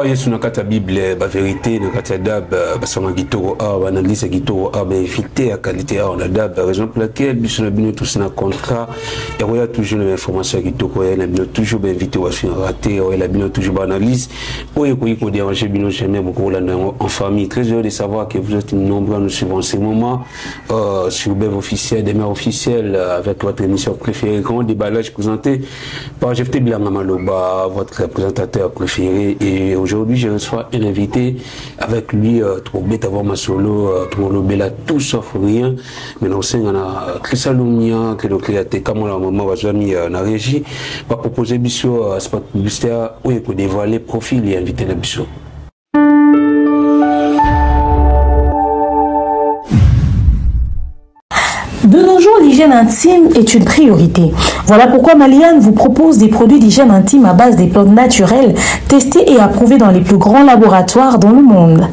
Yesu na kata Bible ba vérité na kata dab ba sama gitoro ba analyse gitoro ba éviter à qualité on a dab raison pour laquelle biso na bino tous na contrat et on a toujours les informations gitoro et na bino toujours ba invité wa fin raté et la bino toujours ba analyse ou ko déranger bino jamais beaucoup là en famille. Très heureux de savoir que vous êtes nombreux à nous suivre en ce moment sur Bev officiel des mères officielles avec votre émission préférée grand déballage présenté par JFT Bilanga Maloba, votre présentateur préféré. Et aujourd'hui, je reçois un invité avec lui, Troubet avant ma solo, Troubet tout sauf rien. Mais nous sommes à Chrissalomia, que le créateur, comme la maman va mis dans la régie, va proposer Bissot, spot publicitaire, où il peut dévoiler profil et inviter le Bissot. De nos jours, l'hygiène intime est une priorité. Voilà pourquoi Maliane vous propose des produits d'hygiène intime à base des plantes naturelles testés et approuvés dans les plus grands laboratoires dans le monde.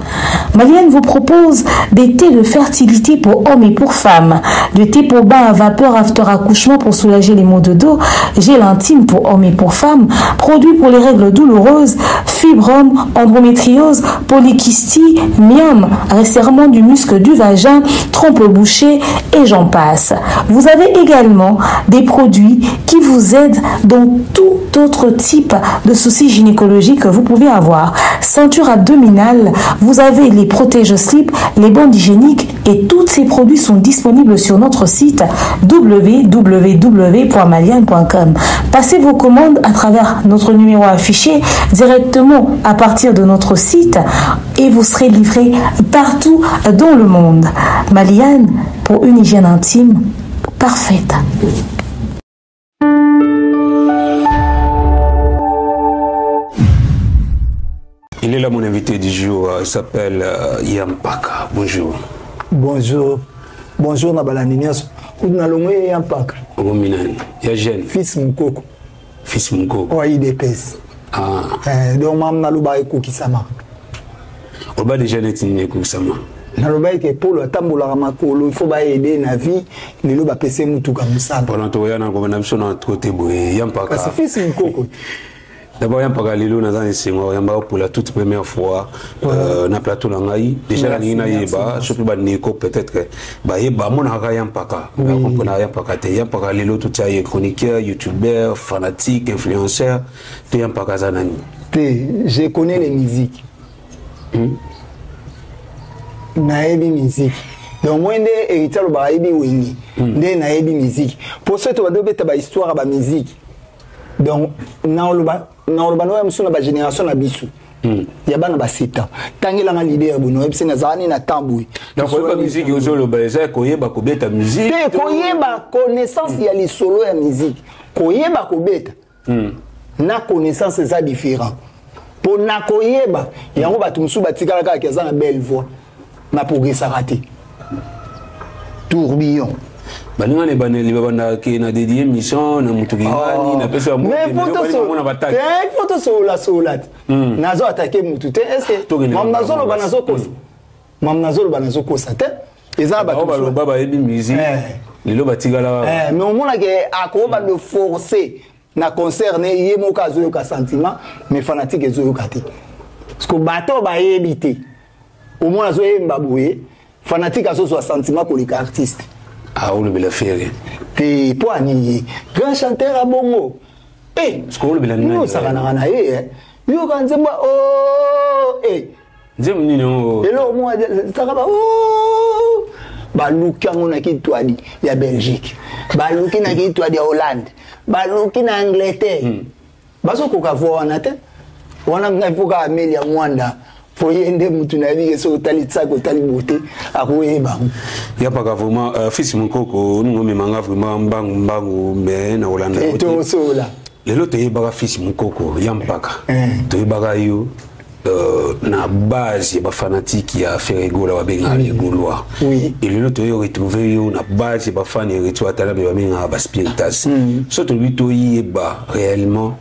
Maliane vous propose des thés de fertilité pour hommes et pour femmes, de thé pour bain à vapeur after accouchement pour soulager les maux de dos, gel intime pour hommes et pour femmes, produits pour les règles douloureuses, fibrome, endométriose, polykystie, myome, resserrement du muscle du vagin, trompe bouchée et j'en passe. Vous avez également des produits qui vous aident dans tout autre type de soucis gynécologiques que vous pouvez avoir. Ceinture abdominale, vous avez les protège-slip, les bandes hygiéniques et tous ces produits sont disponibles sur notre site www.maliane.com. Passez vos commandes à travers notre numéro affiché directement à partir de notre site et vous serez livré partout dans le monde. Maliane, pour une hygiène intime parfaite. Il est là mon invité du jour, il s'appelle Yampaka. Bonjour. Bonjour. Bonjour Nabalaninias. Unalongwe Yampaka. Ominani. Yajen. Fils Mukoko. Fils Mukoko. Oui, IDPS. Ah. Donc mam naluba ekokisama. Oba déjà netini ekokisama. Naloba ke polo atambola makolo, il faut ba aider na vie, lelo ba pese mutuka musala. Pendant to yana ko na biso na côté boye Yampaka. Parce que fils Mukoko. D'abord, Yampaka Lilo na dans les Yampaka pour la toute première fois na plateau na ngai. Déjà la nina yeba, surtout ba Nico peut-être ba yeba mon haka Yampaka. On comprend Yampaka te Yampaka Lilo tout ça chroniqueur, youtubeur, fanatique, influenceur, te Yampaka zanani. Je connais les musiques. Naebi musique. Donc moi ndé héritier ba yebi wengi. Ndé naebi musique. Pour ça tu vas dober ta histoire ba musique. Donc na oloba no msuna ba génération na bisu. Ya bana ba 7 ans. Tangela nga leader bono ebse na zani na tamboué. Donc la musique ozolo ba eza koyeba kobeta musique. Te koyeba connaissance ya li solo ya musique. Koyeba kobeta. Na connaissance ça différent. Pour na koyeba yango batu musu batikala ka keza na belle voix. Na progresser raté. Tourbillon. Balinga ne baneli babanda ke na dédié mission na mutugingani na pesa mu mais photo sola nazo attaquer mutu te est-ce que mam nazolo banazo kosa mam nazolo banazo kosa te eza ba to baba yebi musique lelo batigala mais on mona ke akoba de forcer na concerne yemo kazo ka sentiment mais fanatique ezo kati parce que bato ba yebité au moins azo yemba boye fanatique azo so sentiment pour les artistes. Ah, on le fait. Et pour Annie, grand chanteur à Bongo. Eh, ce qu'on le non, ça va n'a eh. Yo quand c'est moi, oh, eh. J'aime Nino. Et là, moi, ça va, oh. Balouki, on a qui toi dit, il y a Belgique. Balouki, n'a qui toi dit Hollande. Balouki, n'a Angleterre. Baso koka voix en atteint. On a un peu qu'à Amélia Mwanda. Faut y aider mutu na vie so tali tsako tali beauté akoyeba Yampaka vraiment fils Mukoko nous me manga vraiment mbangu mais na Hollande et to sola lelo te yebaka fils Mukoko Yampaka to yebaka yo na base ba fanatique ya faire gola wa benga les gaulois oui et lelo to yo retrouver yo na base ba fan et retour atala ba benga ba spiritas surtout lui to yeba réellement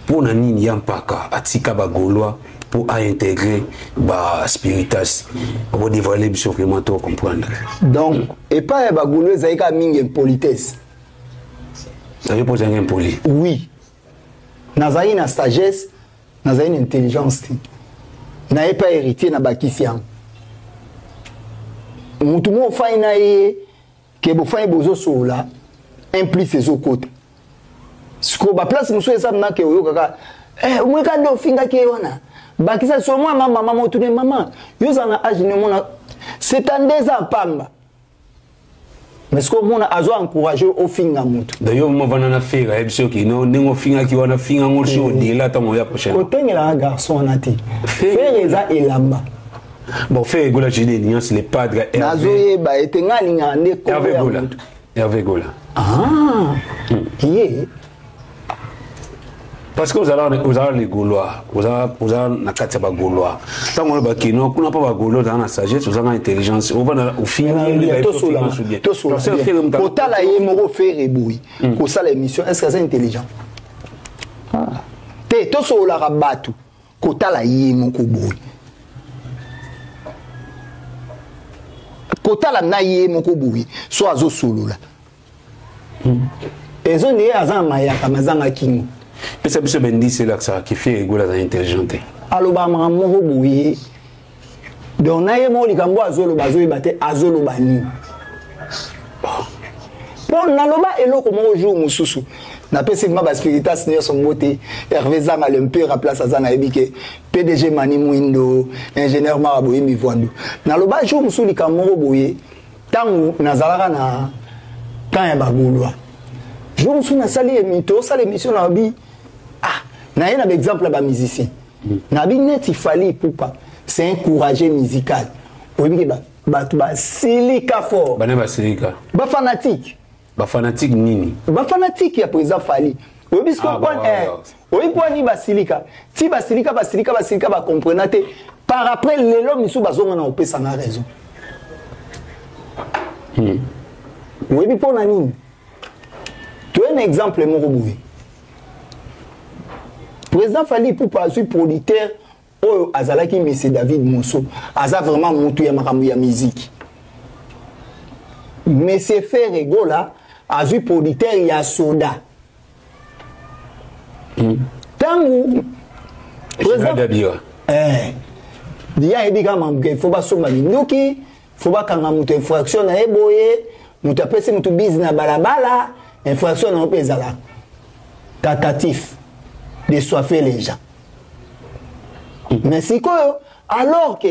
pour nani Yampaka atika ba gaulois pour intégrer bah spiritas pour dévoiler bien vraiment tout comprendre donc et pas ba goulou zaika mingi politesse ça veut poser un poli oui nazai na sagesse nazai na intelligence n'a pas héritier na bakisi yango mutu mo fai na ye ke bo fai bozo sola implique ezo kota siko ba place muso esa na ke oyo kaka mweka ndo finga ke wana bakisa so moi mama mo tune mama yo za na age ne mona c'est en des ans pamba mais ce qu'on a encouragé au finga mutu d'ailleurs moi vanana fera ebso ki no nengo finga ki wana finga ngolso de la tango ya prochaine otengela un garçon nati faire eza elamba bon faire gola jini nuance les padres nazoye ba etenga linga nde ko Hervé Gola qui est parce que vous allez les Gaulois vous allez na kati ba Gaulois tango ba kino kuna pa ba Gaulois dans la sagesse vous avez intelligence on va au final to sola kotala ye moko faire eboui ko sala émission est-ce que c'est intelligent te to sola rabatu kotala ye moko boui kotala na ye moko boui so azo solo la ezo ne azan mayaka mazanga kingo pesa biso bendi c'est là que ça qui fait Gola za intelligente aloba moko boui donc na ye mo likambo azolo bazoyi bate azolo bani pour naloba eloko mo jour mususu na pesi ma ba spiritas ne son moté Hervé Zanga le père à place azana ebike PDG Mani Mwindo ingénieur Maraboyi Mivwandu naloba jour mususu likambo boye tangu nazalaka na quand ya bagulwa jour mususu na sali emito sali émission na bi na un exemple ba musicien na bi net il fallait poupa c'est un courageux musical obi ba silika fort ba silika ba fanatique nini ba fanatique ya président Fali obi sko obi poni ba silika ti ba silika ba comprenate par après lelo misu bazonga na opesa na raison obi pona nini tu un exemple mon roboué président Fali pour pas suis producteur oh azalaki monsieur David Monso aza vraiment mutu ya makambo ya musique monsieur Ferré Gola azui producteur ya soda tangu président Dabira dia ebika mamke faut pas somba ndoki faut pas kanga mutu infraction na eboye mutu apesi mutu business na balabala infraction na opezala tentatif de soiffer les gens. Mais c'est quoi alors que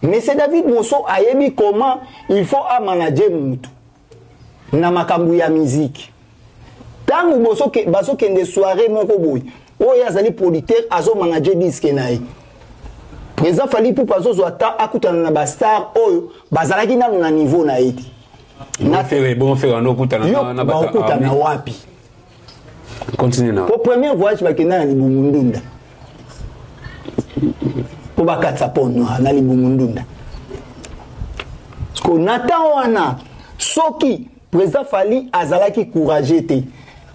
M. David Monso a dit comment il faut manager Moutou na makambu ya musique. Tant que Monso kende soirée moko boy, o yazali producteur azo manager disque na ye. Président Fali pour pazo zo ata akutana na ba star oyo bazalaki na niveau na ye. Na faire bon faire no kutana na ba kutana wapi. Continue now. Pour premier voyage bakena na Libumundunda. Pour bakatsa pono na Libumundunda. Parce que Nathan wana soki président Fali azalaki courageux te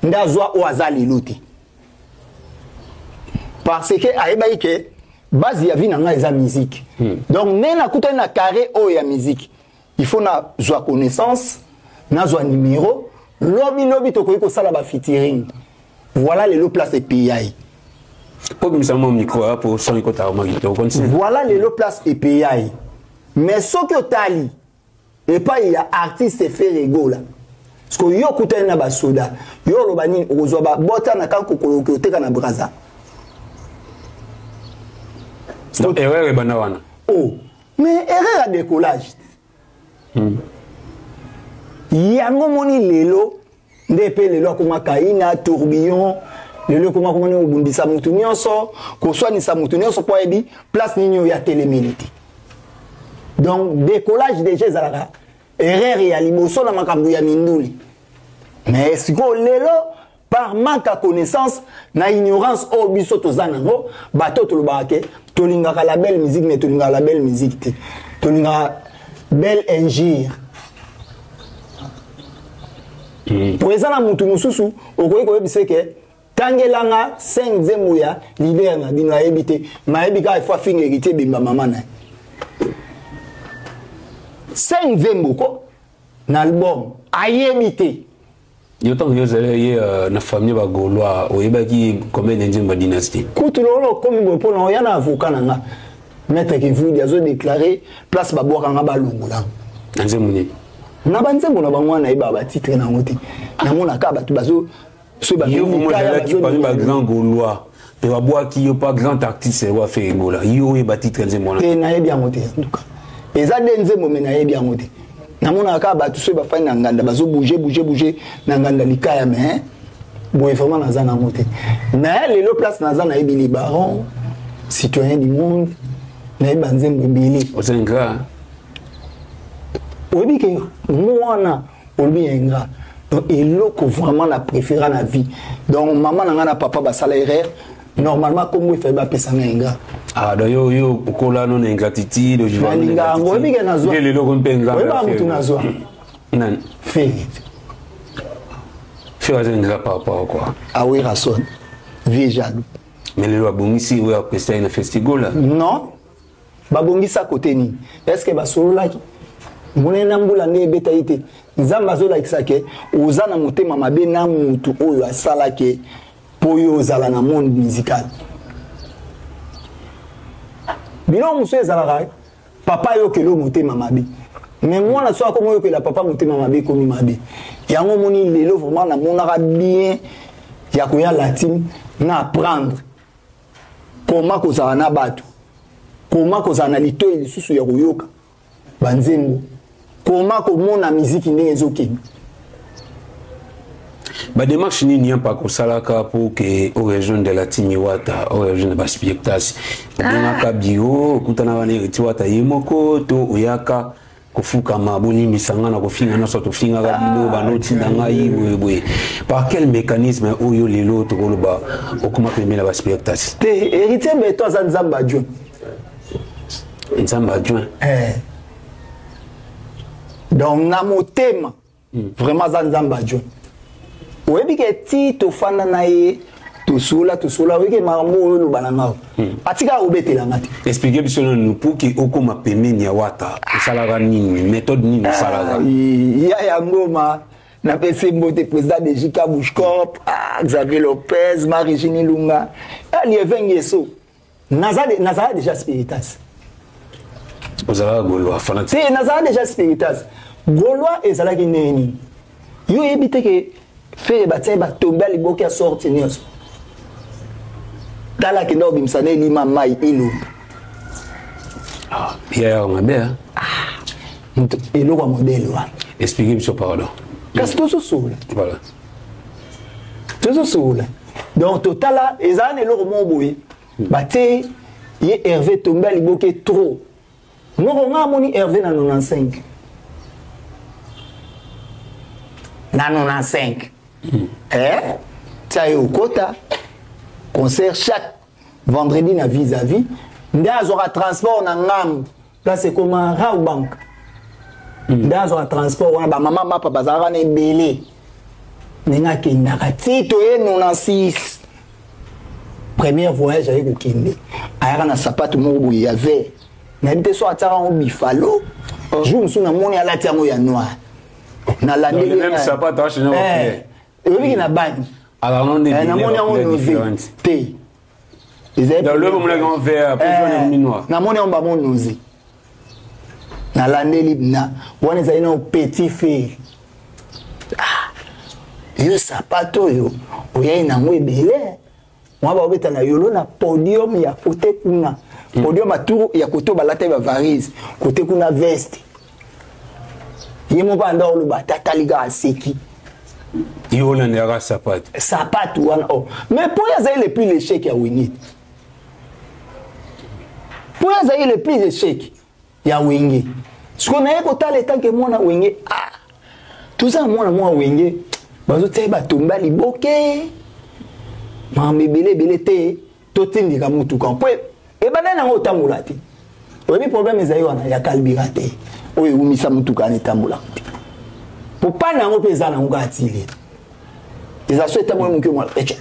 ndazwa o azali luti. Parce que ayebaki ke base ya vie na nga eza musique. Donc nena kuta na carré o ya musique. Il faut na zwa connaissance, na zwa numéro, lobi tokoyi ko sala ba featuring. Voilà les lots place et PI. Voilà les lots place et PI. Mais ce que tali et pas il y a artiste fait rigolo. Parce que yo kuta na ba soda, yo robani ozo ba bota na kanko ko teka na braza. Donc erreur bana wana. Oh, mais erreur à décollage. Yango moni lelo ndepe lelo kuma kaina tourbillon lelo kuma kuma ne obundisa mutu nyonso ko swani sa mutu nyonso po ebi place ninyo ya télémilité. Donc décollage déjà zalaka erreur ya liboso na makambu ya minduli. Mais siko lelo par manque de connaissance na ignorance o biso tozanango bato tolobake tolingaka la belle musique ne tolingaka la belle musique te tolingaka belle injure. Pour exemple, mutu mususu okoyi koyebise ke tangelanga 5 zemo ya leader na bino ayebite mayebika ifo finga héritier bimba mama na 5 zemo ko na album ayebite yo tant que yozele na famille ba Gaulois oyebaki combien d'indien ba dynastie kutu lolo komi bo pona yana avocat nanga maître Kevudi a déclaré place baboaka nga balongola Nanze muni na banzembo na bango na iba ba titre na ngote na mona ka batu bazo so ba yo mo jala ki parmi ba grand gaulois pe baboaki yo pas grand artiste wa faire ngola yo e ba titre nzembo na na yebi ngote en tout cas eza nzembo me na yebi ngote na mona ka batu so ba fa na nganda bazo bouger na nganda likaya mais bon vraiment na zana ngote na lelo place na zana yebi les barons citoyens du monde na yebi nzembo mbili ozenga oui que moi obi enga donc eloko vraiment la préférée la vie donc maman na papa ba salaire normalement comme il fait ba pesa enga ah do yo kola non ingratitude de joie linga oui que nazo le loko mpenga oui ba mutu nazo nan fait ozenga papa quoi ah oui rason vie jaloux mais le abongisi ou après na festival non ba bongisa côté ni est-ce que ba solo là monena mbula ne beta ite nzamba zo like sake ozana motema mabe na mutu oyo asala ke poyo ozala na monde musical bino muso ezala papa yo kelo motema mabe mais moi na so akomo yo ke la papa motema mabe komi mabe yango moni lelo vraiment na monaka bien ya koya latine na apprendre comment kozala na bato comment kozala na litoyi lisusu ya koyoka banzembo comment comment la musique n'est ezokende ba démarche ni pas ko salaka pour que au région de la Timiwata au région de Baspectas na kabio kutana bane tiwata yimoko to uyaka kufuka mabuni misanga na kofinga na soto finga ga bino banoti ndanga yiwe par quel mécanisme oyo lelo to koloba okuma pemela Baspectas te héritier beto za nzamba adjoint nzamba adjoint donc na motema vraiment za nzamba adjoint oyebi ke ti tofanda na ye tosula oyeke makambo oyo oloba na ngao atika obetela ngati expliquer biso nous pour que okoma pemeni ya wata osalaka nini méthode nini osalaka ya yango ma na pesi mbote président de Jika Bushcorp Xavier Lopez Marie-Jeanne Lunga Lievengeso nazala déjà spiritas ozala Gaulois fanatique c'est nazala déjà spiritas Gaulois ezalaki nini yo ebite ke faire batie ba tomber liboki ya sorti nyonso tala ke ndo bimsane lima mai ilo ya mabe eloko modèle wa expliquer biso pardon kasi tozosola voilà tozosola donc totala ezala eloko mo boye batie ye Hervé tomber liboki trop moko nga moni Hervé na 95 na 95 tia yo kota concert chaque vendredi na vis-à-vis nde azwaka transport na ngambo place ekoma Rau Bank nde azwaka transport wana bamama bapa bazalaka na ebele ndenge akendaka ti toye 96 premier voyage aye kokende ayaka na sapato moko boye ya vert nayebi te so atiaka yango bifalo jour mosusu namoni alati yango ya noir na landeli même sapato achena oyebiki na bani namoni yango noze te namoni yango bamo noze nalandeli na wana ezali na petit fer yo sapato oyo oyai nango ebele mwa baobeta na yolo na podium ya kote kuna podium aturu ya kote balata bavarise kote kuna veste ye moko anda oloba tatalika aseki yo nandaka sapato wana mais po ya zali le plus l'échec ya Wenge po ya zali le plus l'échec ya Wenge siko na ye kotala etanke mwana Wenge toza mwana Wenge bazotia batomba liboke mambo ebele te totindika mutuka po ebanda nango otambola te oyebi problème ezali wana ya kalbira te oyo eumisa mutuka anetambola te po pana yango mpe eza nango atile eza so etambola moke mwana pete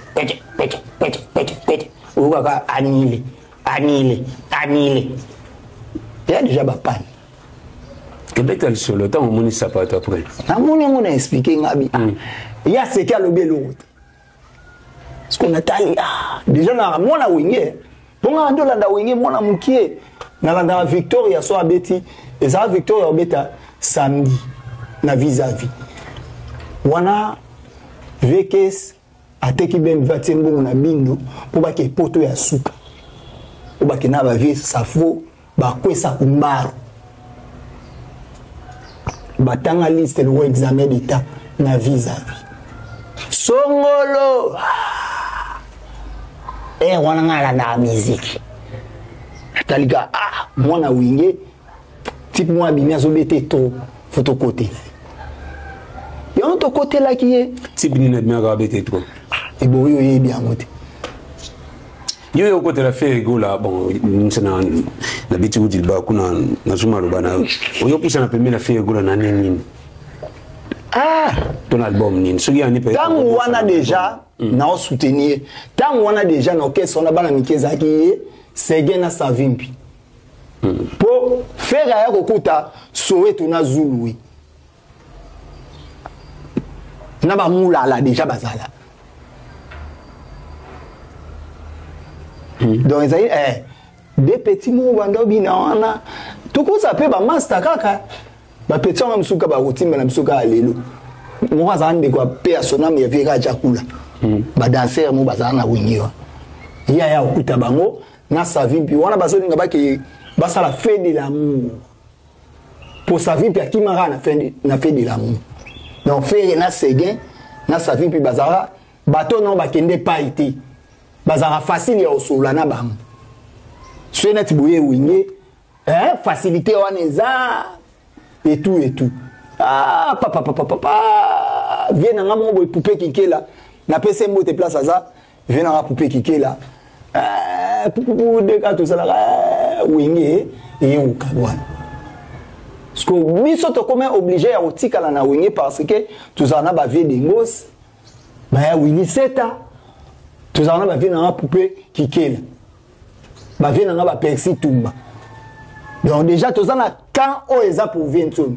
okaka anile eya déjà bapane kebeta lisolo ntango omoni sapato après namoni yango na explike ngabi ya seki alobi eloko te parce qu'on a tali déjà na mwana Wenge ponga ndolanda Wenge mwana mukie Dans Victoria, soit Betty, et ça Victoria Beta samedi, na vis-à-vis. Wana vekes ateki ben vatembo na bindo pour ba ke poto ya suka. Pour ba ke na ba vie safo ba kwesa kumbaro. Ba tanga liste le examen d'état na vis-à-vis. Songolo. Wana ngala na musique. Talika mwana winge type moi bimia zo bete to photo côté. Yon to côté là qui est type ni na bimia ga bete to. Et bon yo yé bien moté. Yo côté la fait gola bon nsena na biti uti ba kuna na zuma lo bana. Yo pusa na pembe na fait gola na nini. Ton album nini. Soki ani pe. Tant wana déjà na soutenir. Tant wana déjà na orchestre on a bana mikeza ki Sege na savimpi. Pour faire ya kokuta Soweto na Zulu. Na ba mula la déjà bazala. Donc ils des petits mots bando bina wana. Toko ça peut ba master kaka. Ba petit on msuka ba rotimba na msuka alelo. Mo za ande kwa pe asona me veka jakula. Ba danser mo bazala na wingiwa. Ya okuta bango. Na savimpi wana bazolinga baki basa la fin de l'amour pour savimpi akimara na fin de l'amour donc faire na seguin na savimpi bazara bato non bakende pa été bazara facile ya osola na bam soit net boye winge facilité wana eza et tout papa viens nga mo boy poupée kikela na pese mbote place aza viens na poupée kikela pour des cas tout ça là wingi et ou kabwana parce que biso to comme obligé à otikala na wingi parce que tout ça na ba vie de ngos ba wingi seta tout ça na ba vie na poupée kikela ba vie na ba persi tumba donc déjà tout ça na quand o eza pour viento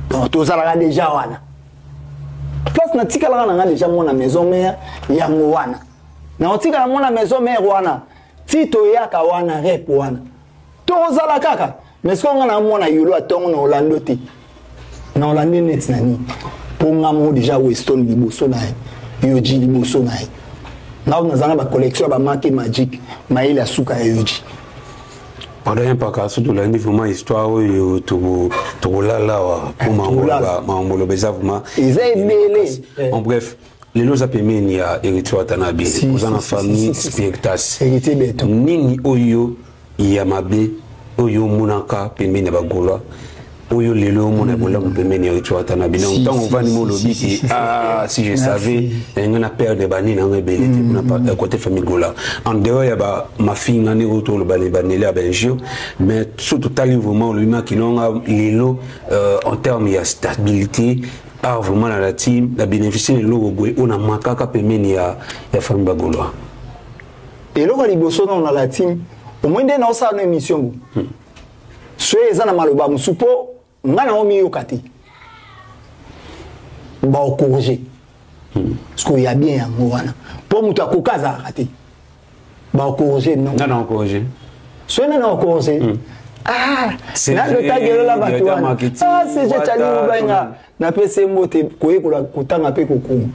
donc tout ça là déjà wana place na tikala na déjà mon maison mère ya wana na otika mona maison mère wana tito yaka wana rep wana tozala kaka mais ce qu'on a mona yulo atongo na Orlando te na Orlando net nani pour ngamo déjà Weston liboso na yoji liboso na na on a ba collection ba marque magique maile asuka yoji pendant un pas surtout la vraiment histoire to la pour mambolo beza vraiment en bref les lois apemeni ya Eritrea Tanabe aux en famille spectas nini oyo ya mabe oyo munaka pemeni ba gola oyo lelo mona bola pemeni ya Eritrea Tanabe donc tant on va ni mo lobi si je savais ngana père de bani na ngabeli na pas côté famille gola en dehors ya ba ma fille ngani autour le bani baneli à Belgique mais surtout talivement le ma qui non lelo en termes de stabilité vraiment la team la bénéficier de l'eau on a manqué qu'à pemeni ya famille bagoloa et là liboso na la team au moins de na ça na émission soyez za na maloba musupo ngana omi yokati ba corriger parce qu'il y a bien wana pour mutu akokaza akati ba corriger non non corriger soyez na corriger na le tagelo la batwana c'est je tali ubenga na pese mote koyekola kotanga pe kokumu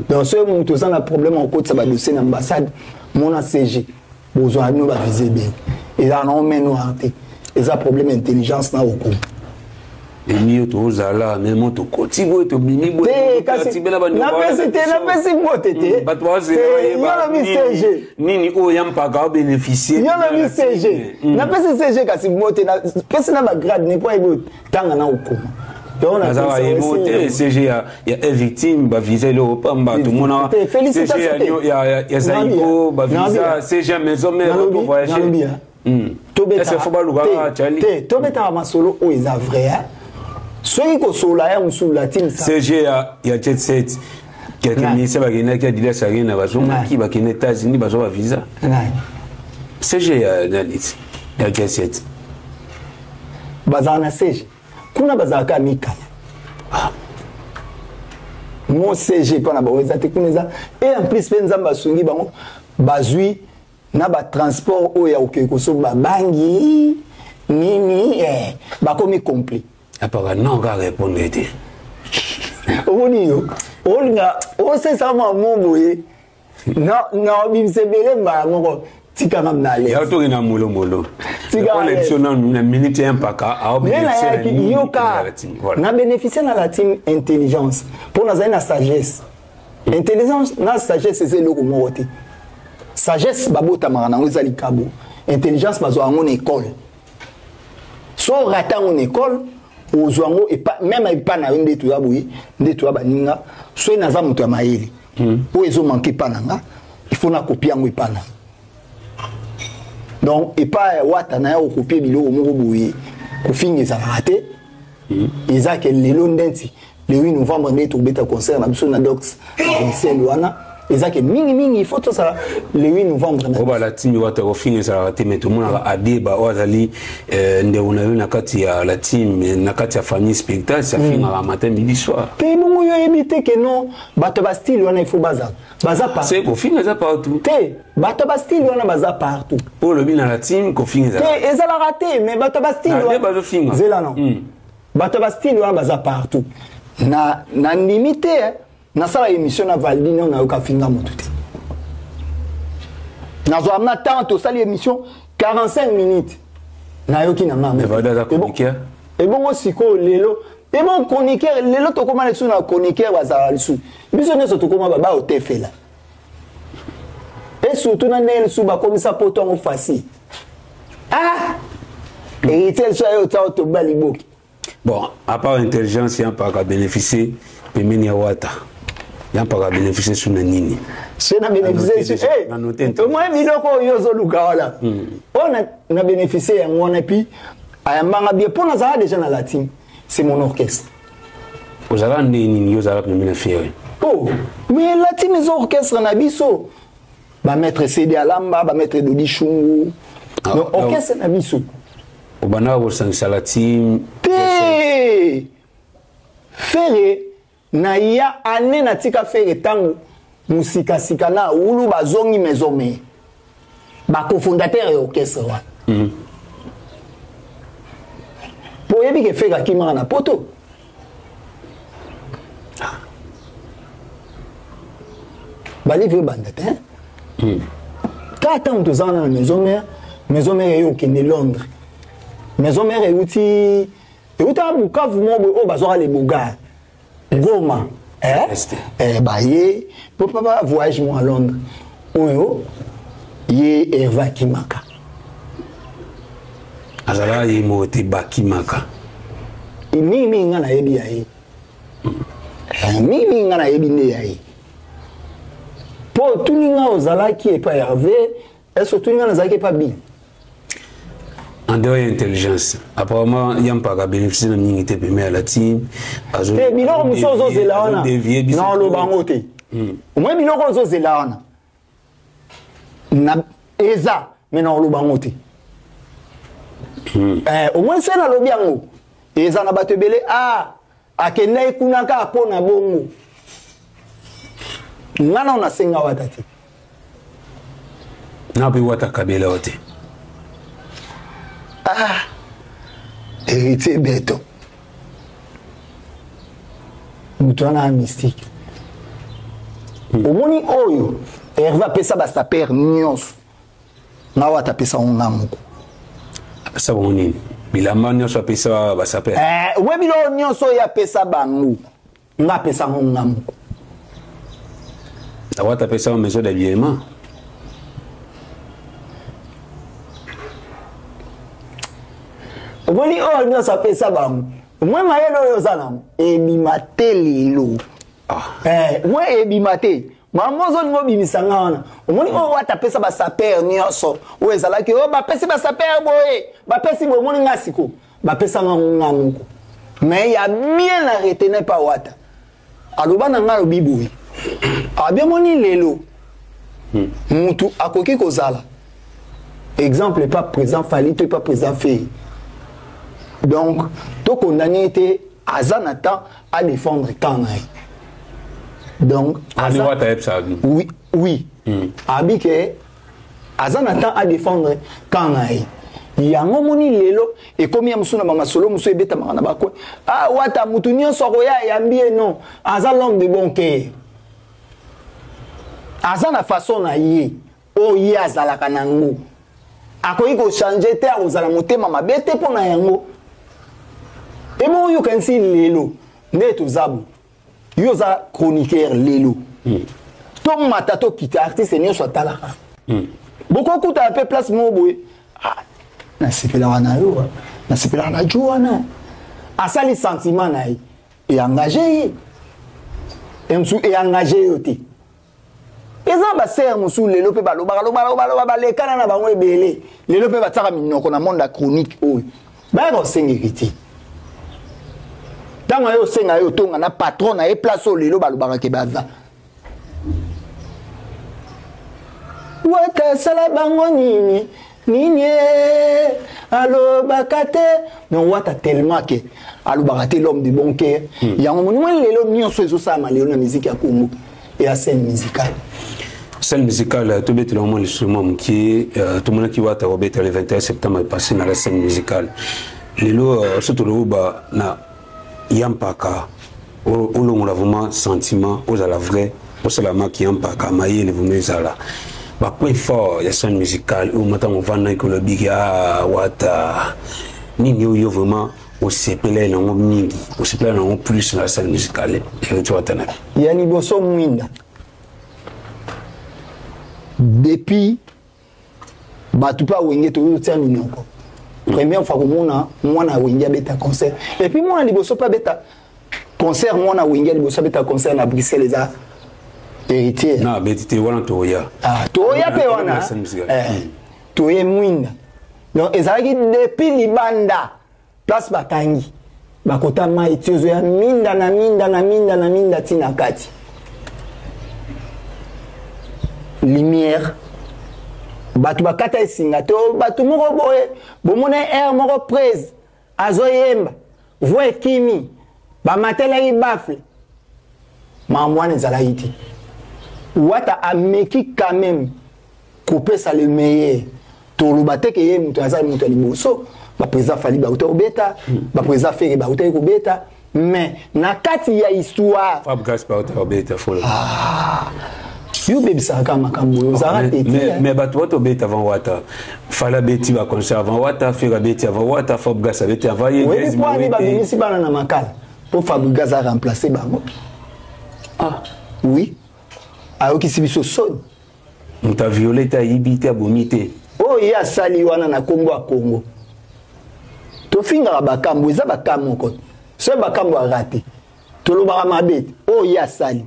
donc ce mutu ça na problème en côté ça va dossier na ambassade mon CG besoin nous va viser bien et là non mais nous arrêter et ça problème intelligence na okumu et mieux to zala même to kotibo to bimi bo kasi na pese mote te batwa c'est nini o yampa ga bénéficier yala mi CG na pese CG kasi mote na pese na ba grade ne point go tanga na okumu donc on a ça CG il y a victime ba visa le pamba tout monde félicitations il y a Zaiko ba visa CG maison mère pour voyager est-ce faut ba luga chali to beta masolo o is vrai soki ko sola ya musula team CG il y a jet set quelqu'un ni ça va gagner qui a dit ça rien va zoma qui va gagner États-Unis ba zo visa CG na lit il y a jet set bazana CG kuna bazaka mikala mon CG pana baweza te kuneza et en plus penza basungi bango bazui na ba transport oya okeko so ba bangi nini bakomi complet apaka non ka répondre ete oni yo olinga ose sama momboye na bimse bele mba moko tika na le ya to ina molo tika l'élection na minute impaka a bénéficier na bénéficier na la team intelligence pour na na sagesse intelligence na sagesse c'est le ko te sagesse babota marana ngozali kabo intelligence bazo en école so rata en école ozwango et pas même pas na ndé to yaboyi ndé to baninga so na za muto ya mayeli po ezo manquer pas nanga il faut na copier ngo ipana donc et pas wata na yo copier biloko moko boyi ko fingiza raté Isaac lelo ndenti le 8 novembre ndé to beta concert na biso na docs concert wana Isaac mingi il faut tout ça le 8 novembre na ba la team wata ko fingiza raté mais tout le monde a adeba ozali ndé on a eu na kati ya la team na kati ya famille spectacle ça finira matin midi soir pe bongo yo ebité que non bato ba style wana il faut baza pas c'est ko fingiza partout te bato ba style wana baza partout pour le bien na la team ko fingiza te ezala raté mais bato ba style wana ba finga zela non bato ba style wana baza partout na limité na sala émission na Valdine on a ka finga motuté na zo amna temps to sala émission 45 minutes na yoki na mama mais va da chroniqueur et bon siko lelo et bon chroniqueur lelo to koma lesu na chroniqueur bazala lesu biso ne so to koma baba otefela et surtout na nel su ba komisa poto ngo facile et tel so yo to baliboki bon à part intelligence il y a pas qu'à bénéficier pemeni ya wata il y a pas qu'à bénéficier sur nini c'est na bénéficier au moins biloko yo zo luka wala on a bénéficié ya ngona puis ayambanga bien pour na déjà na la team c'est mon orchestre aux ala nini yo za pemeni fier oh mais la team les orchestres na biso ba maître CD Alamba ba maître Dodi Chungu donc orchestre na biso obana wo sangisa la team Ferre na ya ane na tika Ferre tango musika sika na ulu bazongi mezome ba cofondateur et orchestre wa po yebi ke Ferre akimara na poto ba livre bandate ka tango tozana na maison mère yo kende Londres maison mère euti euta Bukavu mo o bazora les Boga Goma bah yé pour papa voyage moi à Londres oyo yé Herva Kimaka azala yé moté Bakimaka mimi ngana yebi yayi mimi ngana yebi ne yayi po tuninga ozala qui est pas Hervé est-ce que tuninga nazaki pas bien en dehors intelligence apparemment il y a pas qu'à bénéficier de l'unité première la team te biloko musozo zela wana non lo bangote au moins biloko zo zela wana na eza mais non lo bangote au moins c'est na lobi yango eza na bato belé akenda ikunaka pona bongo ngana ona senga watati na pe wata kabela wote héritier Beto Mutwana mystique omoni oyo Herva pesa ba sa père nyonso na wata pesa ongamuko pesa bonini bilamba nyonso pesa ba sa père we bilo nyonso ya pesa bangu nga pesa ongamuko na wata pesa maison d'habillement omoni oyo nyonso apesa bango mwe mayele oyo oza nango ebima te lelo mwe ebima te mama ozolinga obimisanga wana omoni oyo wata apesa basapere nyonso oyo ezalaki oyo bapesi basapere boye bapesi boye omoni nga siko bapesanga nga moko mais ya bien arrêté ne pas wata aloba na nga alobi boye abia moni lelo mutu akoki kozala exemple pas présent Fali pas présent Fei. Donc, tout condamné était à Zanata à défendre Kanai. Donc, oui. Abike Azana temps à défendre quand aïe. Yango moni lelo et comme ya musuna mama solo musu ebeta makana bakwe. Ah wata mutu nyonso roya yambie non. Aza l'homme de bon cœur. Azana façon na ye. O ye azalaka nango. Akoyi ko changer te ozala motema mabete pona yango. Et bon yo kansi lelo neto zabu. Yo za chroniqueur lelo. Tom matato kite artiste nyonso talaka. Beaucoup kuta un peu place mo boy. Ah na sepela wana yo. Na sepela na joana. Asali sentiment na yi. Et engagé. Et engagé yote. Eza ba ser musu lelo pe balo ba le kana na bango ebele. Lelo pe bataka minoko na monde chronique oyo. Ba ko sengiriti. Tango yo senga yo tonga na patron na e place o lelo balo ba ke baza. Wata sala bango nini nini allo bakate non wata tellement que allo bakate l'homme de bon cœur. Yango mo lelo nyonso ezo sama lelo na musique ya Congo et la scène musicale. Scène musicale, tout le monde instrument qui tout le monde qui va te le 21 septembre passé dans la scène musicale. Lelo surtout le ba na yampaka au long vraiment sentiment aux à la vraie au salama qui yampaka maye le vous zala. Ba point fort la scène musicale où maintenant on va na que le biga wata nini yo vraiment au sepelé non mingi au sepelé non plus dans la scène musicale et tu vois tana. Yani boso mwinda. Depuis batupa wenge to tia minoko première fois que moi na wenge beta concert et puis moi liboso pas beta concert moi na wenge liboso beta concert na Bruxelles les a héritier na betite wana toya toya pe wana toye mwinda donc ezalaki depuis libanda place bakangi bakota mai tiozo ya minda tina kati lumière batu bakata esinga to batu moko boye bomona air moko prise azoyemba voix kimi ba matela yi bafle mamwana ezalaki te wata ameki quand même couper ça le meilleur toloba te ke ye mutu azali mutu liboso ba président fali ba uta obeta ba président fere ba uta ekobeta mais na kati ya histoire Fabgas ba uta obeta fola yo baby ça kama kambo zara tete mais bato beta avant wata fala beti ba concert avant wata fera beti avant wata Fabgas beti avant ye oui pour ni ba bimisi bana na makala pour Fabgas a remplacer bango oui ayo kisibiso son muta violeta yibite abomite oh ya sali wana na Congo a Congo to finga bakambo eza bakambo ko so bakambo a raté to lo ba mabete oh ya sali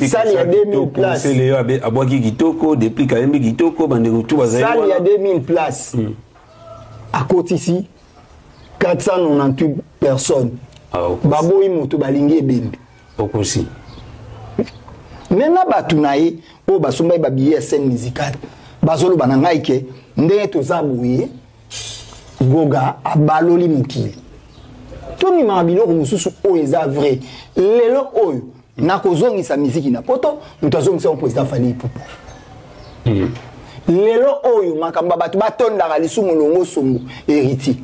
sali ya 2000 places c'est le abwaki kitoko depuis kayembi kitoko bande retour bazali sali ya 2000 places à côté ici 498 personnes baboyi moto balingi ebembe okosi maintenant batunaye o basomba ba billet scène musicale bazolo banangai ke ndenge tozabuye goga abaloli mukili toni mabilo mususu o eza vrai lelo oyo na kozongisa muziki na poto mutazongisa o président Fally Ipupa lelo oyo makamba batu batondaka lisumu longo songo héritier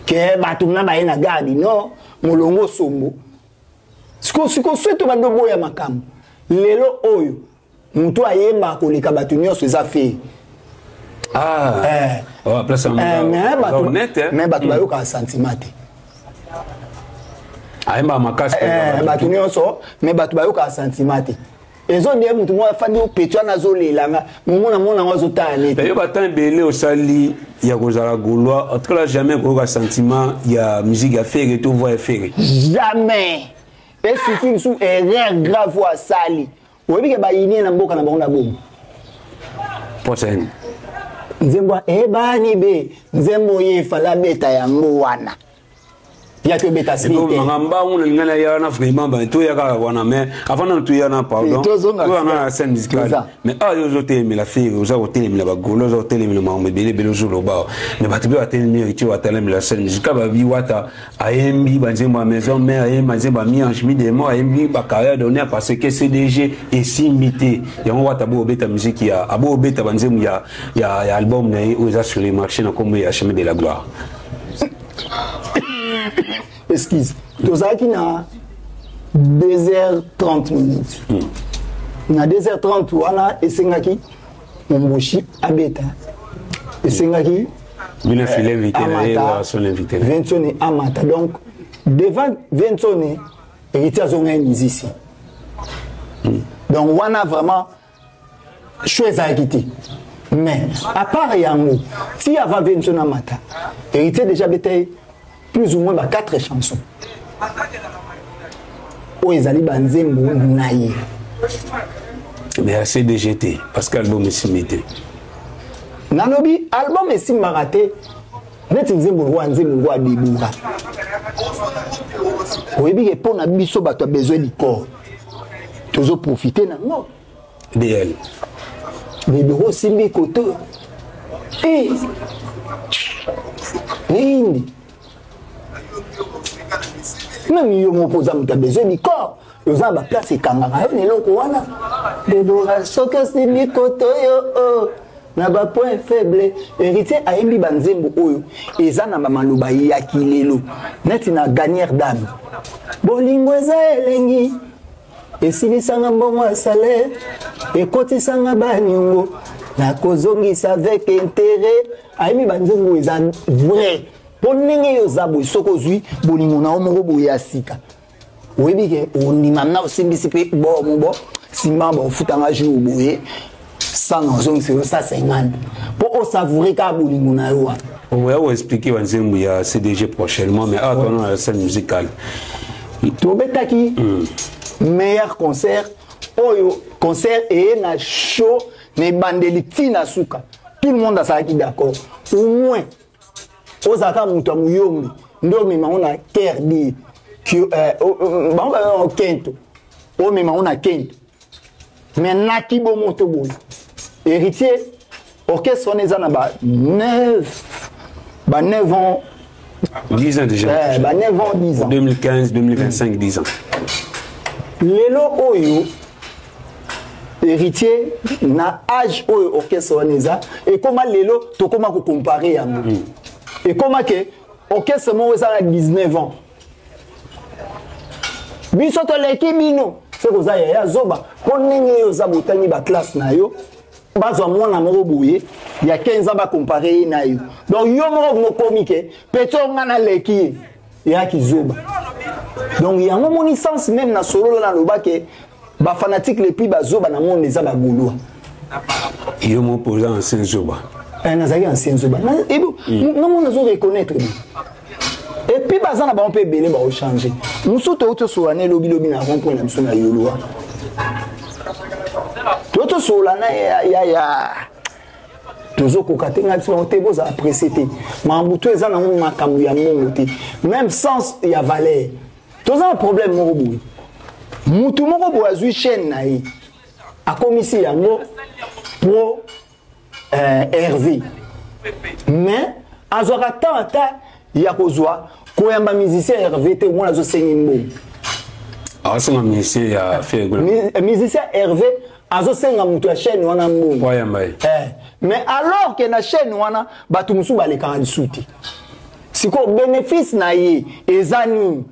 ke batu na baye na garde non molongo sombo siko souhaite bando boya makambo lelo oyo mutu ayemba koleka batu nyonso eza fe place mais batu bayoka sentiment te ayemba makasi batu nyonso mais batu bayoka sentiment te ezo ndiye mutu mwa fandi opetwa nazo lelanga mumona mona wazo tane te yo batan belé osali ya kozala gaulois en tout cas jamais koyoka sentiment ya musique ya faire tout voix faire jamais et surtout sous erreur grave à sali oyebi ke bayini na mboka na bango na bomo posen nzembo ebani be nzembo ye fala beta yango wana Il y a que bêta c'est donc mangamba on le ngana ya na vraiment ba to ya ka wana mais avant na to ya na pardon to na scène musicale mais ah yo zote mais la fille aux hôtels mais la bagolo aux hôtels mais le mambe bele bele zo lo ba mais ba tibe hôtel mais tu wa tala mais la scène musicale ba bi wata ayembi ba nzemba maison mais ayemba nzemba mi en chemin des mots ayembi ba carrière donné parce que CDG est simité ya on wata bo beta musique ya abo beta ba nzemba ya album na aux sur les marchés na comme ya chemin de la gloire. Excuse. Tout ça qui n'a 2h30 minutes. Na 2h30 wana esengaki Mboshi abeta. Esengaki Bina file invité na son invité. Vincone Amata. Donc devant Vincone héritier azonga musicien. Donc wana vraiment choisi à quitter. Mais à part yango, si avant Vincone Amata, héritier déjà bêté plus ou moins 4 chansons. Oh, ils allaient banzembo naïe. Mais à CDGT, parce que l'album est simité. Nanobi, album est simaraté. Net nzembo roi nzembo roi deboura. Oui, bien que pour na biso ba tu as besoin du corps. Toujours profiter na non. DL. Les bureaux simbi koto. Eh. Nindi. Même si tu as besoin du corps, vous avez place et camarades, vous avez besoin de corps. Na ba point faible héritier a yembi banzembo oyo ezana mamaluba yakilelo neti na gagnère d'âme bolingo eza elengi esilisanga mbongo ya salaire ekotisanga banyongo na kozongisa avec intérêt a yembi banzembo eza vrai pour ndenge yo zabo soko zui bolingo na omoko boya sika oyebi ke onimamna osimbisi pe bo mobo simba bo futanga jour boye 100 c'est ça 50 pour savourer ka bolingo na yo. On va vous expliquer wanzembo ya CDG prochainement mais attendons la scène musicale. Tobetaki meilleur concert oyo concert et na show ne bandeliti na suka. Tout le monde a ça qui d'accord. Au moins ozaka mutu muyombi ndo mema ona kerdi ki ba kento o mema ona kento mais naki bo moto boy héritier orchestre on est na ba 9 ans 10 ans déjà 9 ans 10 ans 2015 2025 10 ans lelo oyo héritier na âge oyo orchestre on est et comment lelo to comment ko comparer ya et comment que orchestre mo ça 19 ans biso to leki bino c'est que ça ya zoba ko ndenge yo za botani ba classe na yo bazwa mwana moko boye il y a 15 ans ba comparer na yo donc yo mo comique peto ngana leki ya kizoba donc il y a mon licence même na solo na loba que ba fanatique les plus bazoba na monde za ba goloa yo mo posant ancien zoba nazaki ancien zoba et bon non on nous reconnaître et puis bazana ba on peut belé ba changer musu to to so ané lobi na rond-point na biso na yoloa to so la na ya tozo ko katenga biso on te boza apprécier mambuto eza na makambu ya mongote même sens ya valeur tozo un problème moko boui mutu moko bo azui chaîne na yi akomisi yango pro Hervé mais azwaka tata ya kozwa koyamba musicien Hervé te mwana zo sengi mbo asema musicien ya fait musicien Hervé azo senga mutu ya chaîne wana mbo mais alors que na chaîne wana batu musu baleka lisuti siko bénéfice na ye ezani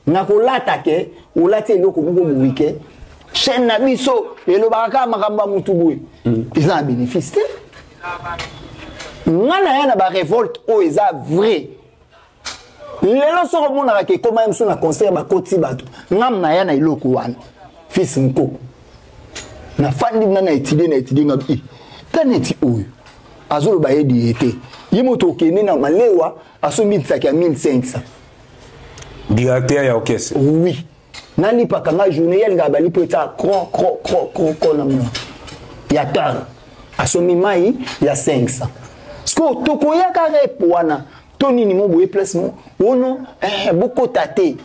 na kolata ke olati eloko moko buwike chaîne na biso elobaka makamba mutu boye eza na bénéfice ngana ya na ba révolte o eza vrai lelo soko mona ke koma mso na concert ba koti bato ngam na ya na eloko wana fils nko na fandi na étudier ngabi taneti oyo azolo ba yedi ete yimoto kene na malewa asombi tsaki ya 1500 directeur ya orchestre oui nani pakanga journée ya ngaba li peta cro na mno ya tan asombi mai ya 500 sko tokoya ka rep wana Tony ni mon boye place non. Oh non, beaucoup taté.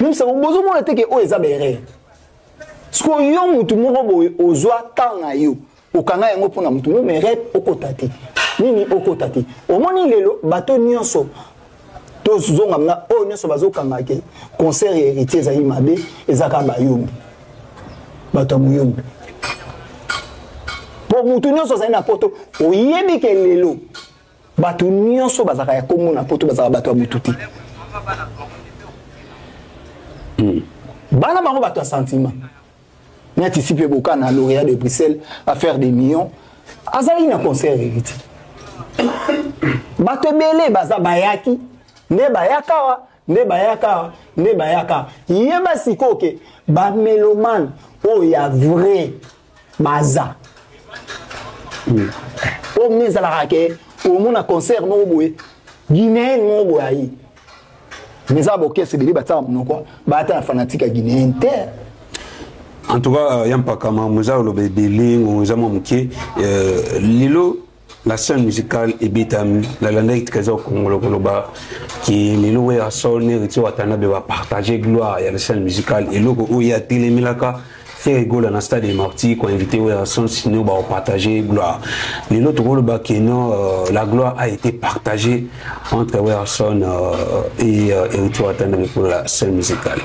Même ça, besoin mon était que oh ezabere. Ce qu'on y a mutu mon boye ozwa tanga yo. Okanga yango pona mutu mais rep okotate. Nini okotate. Au moni lelo bato nyonso. Tous zonga na o nyonso bazokanga ke concert héritier za imabe ezaka bayombi. Bato muyombi. Pour mutu nyonso za na poto oyebi ke lelo bato nyonso bazaka ya komo na poto bazaka bato mututi. Bana bango bato sentiment. Ni anticiper beaucoup na lauréat de Bruxelles à faire des millions. Azali na concert héritier. Bato belé baza bayaki ne bayaka yeba siko ke ba meloman o ya vrai baza o meza la ke o mona concert mo boye guinéen mo boye mais ça boké c'est beli bata no quoi bata fanatique guinéen terre. En tout cas yampakama muza lo bebeli ngoza momuke lilo la scène musicale est bétam la langue trésor congolo koloba qui lilo we asone rito atana be va partager gloire il y a la scène musicale et loko o ya telemilaka fait rigolo na stade des martyrs qu'on invité we asone sinon ba partager gloire lilo to koloba keno la gloire a été partagée entre we asone et rito atana pour la scène musicale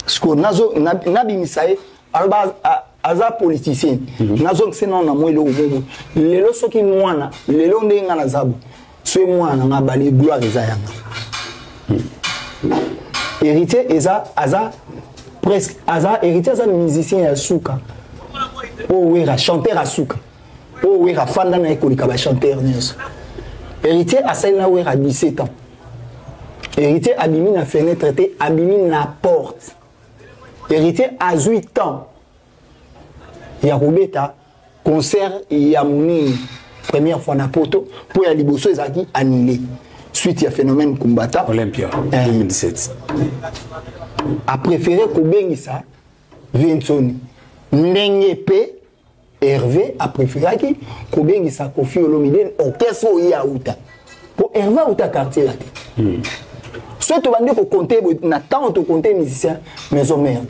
ce qu'on nazo nabi misae alba aza politicien nazo seno na mwelo ubobo lelo soki mwana lelo ndenga na zabu so mwana ngabali gloire eza yanga héritier eza aza presque aza héritier aza musicien ya suka o wera chanteur à suka o wera fanda na ekolika ba chanteur nyonso héritier asali na wera 17 ans héritier abimi na fenêtre te abimi na porte héritier à 8 ans ya Robeta concert ya muni première fois na poto pour ya liboso ezaki annulé suite ya phénomène Kumbata Olympia 2017 a préféré kobengisa Vincent ndenge pe Hervé a préféré ki kobengisa Kofi Olomide orchestre ya uta pour Hervé uta quartier là soit to bandi ko compter na temps to compter musicien mais on merde.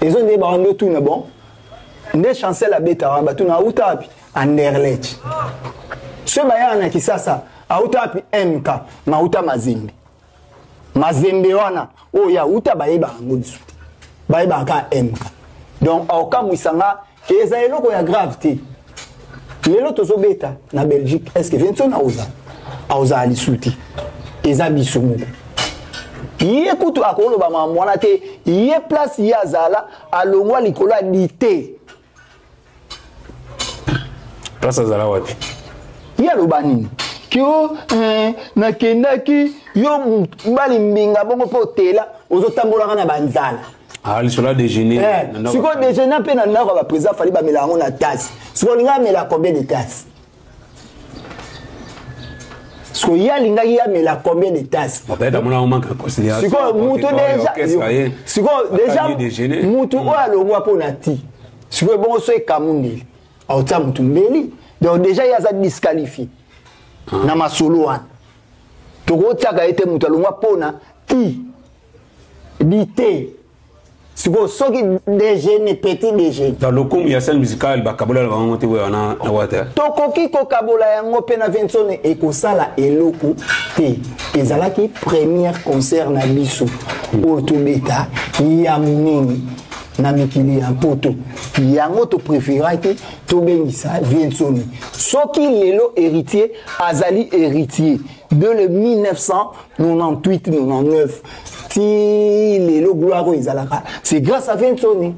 Ils ont dit que tout est bon. Des chancels à Beta, tout na utapi Anderlecht. Ce bayana qui ça a utapi MK, ma uta mazembe. Mazembe wana o ya uta bayeba ngudsu. Bayeba ka MK. Donc au cas muisanga eza eloko ya gravité. Lelo tozo Beta na Belgique, est-ce que Vincent auza ali suti. Eza bisumu. Yé kutu akolo ba mwana te yé place ya zala alongwa likolo dité place zala wapi ya lobani kyo na kendaki yo mbali mbinga bongo po tela ozotambola na banzala ali sola déjeuner siko déjeuner pe na ndako ba président fali ba melango na tasse siko linga mela combien de tasses ce qu'il y a l'inga mais combien de tasses peut-être à mon moment que considération c'est déjà mutu o alongwa po nati c'est que bon so e kamundi auta mutu mbeli donc déjà il y a ça disqualifié na masolo wana to ko tsaka ete mutu alongwa po na ti bité c'est que soki déjeuner petit déjeuner dans le com il y a scène musicale ba kabola ba monter we na water to koki ko kabola yango pe na Vincent e ko sala eloko te ezalaki première concert na biso o to Beta ya munini na mikili ya poto yango to préféré to bengisa Vincent soki lelo héritier azali héritier de le 1998 99 si lelo gloire ezalaka c'est grâce à Vincent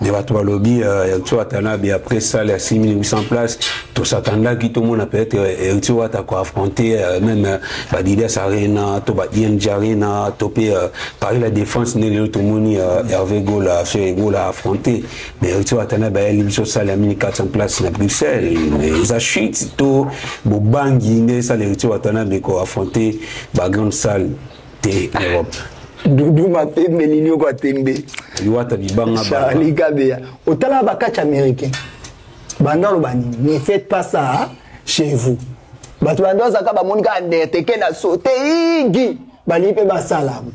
de bato balobi tu atana bi après ça les 6800 places tout s'attendait qui tout le monde peut-être tu vois ta quoi affronter même Badidas Arena to Badien Arena topé Paris la défense né le tout le monde Hervé Gola fait Gola affronter mais tu vois atana ba l'émission ça les 1400 places na Bruxelles ils achètent tout bobangi né ça les tu vois atana mais quoi affronter ba grande salle de Europe Doudou Mapé Melinio Kwatembe Liwata Bibanga Charlie Kabea Otala Bakach américain Bandaro Bani ne faites pas ça chez vous Bato bandoza ka ba monika ndete ke na sauté ingi bali pe ba salam.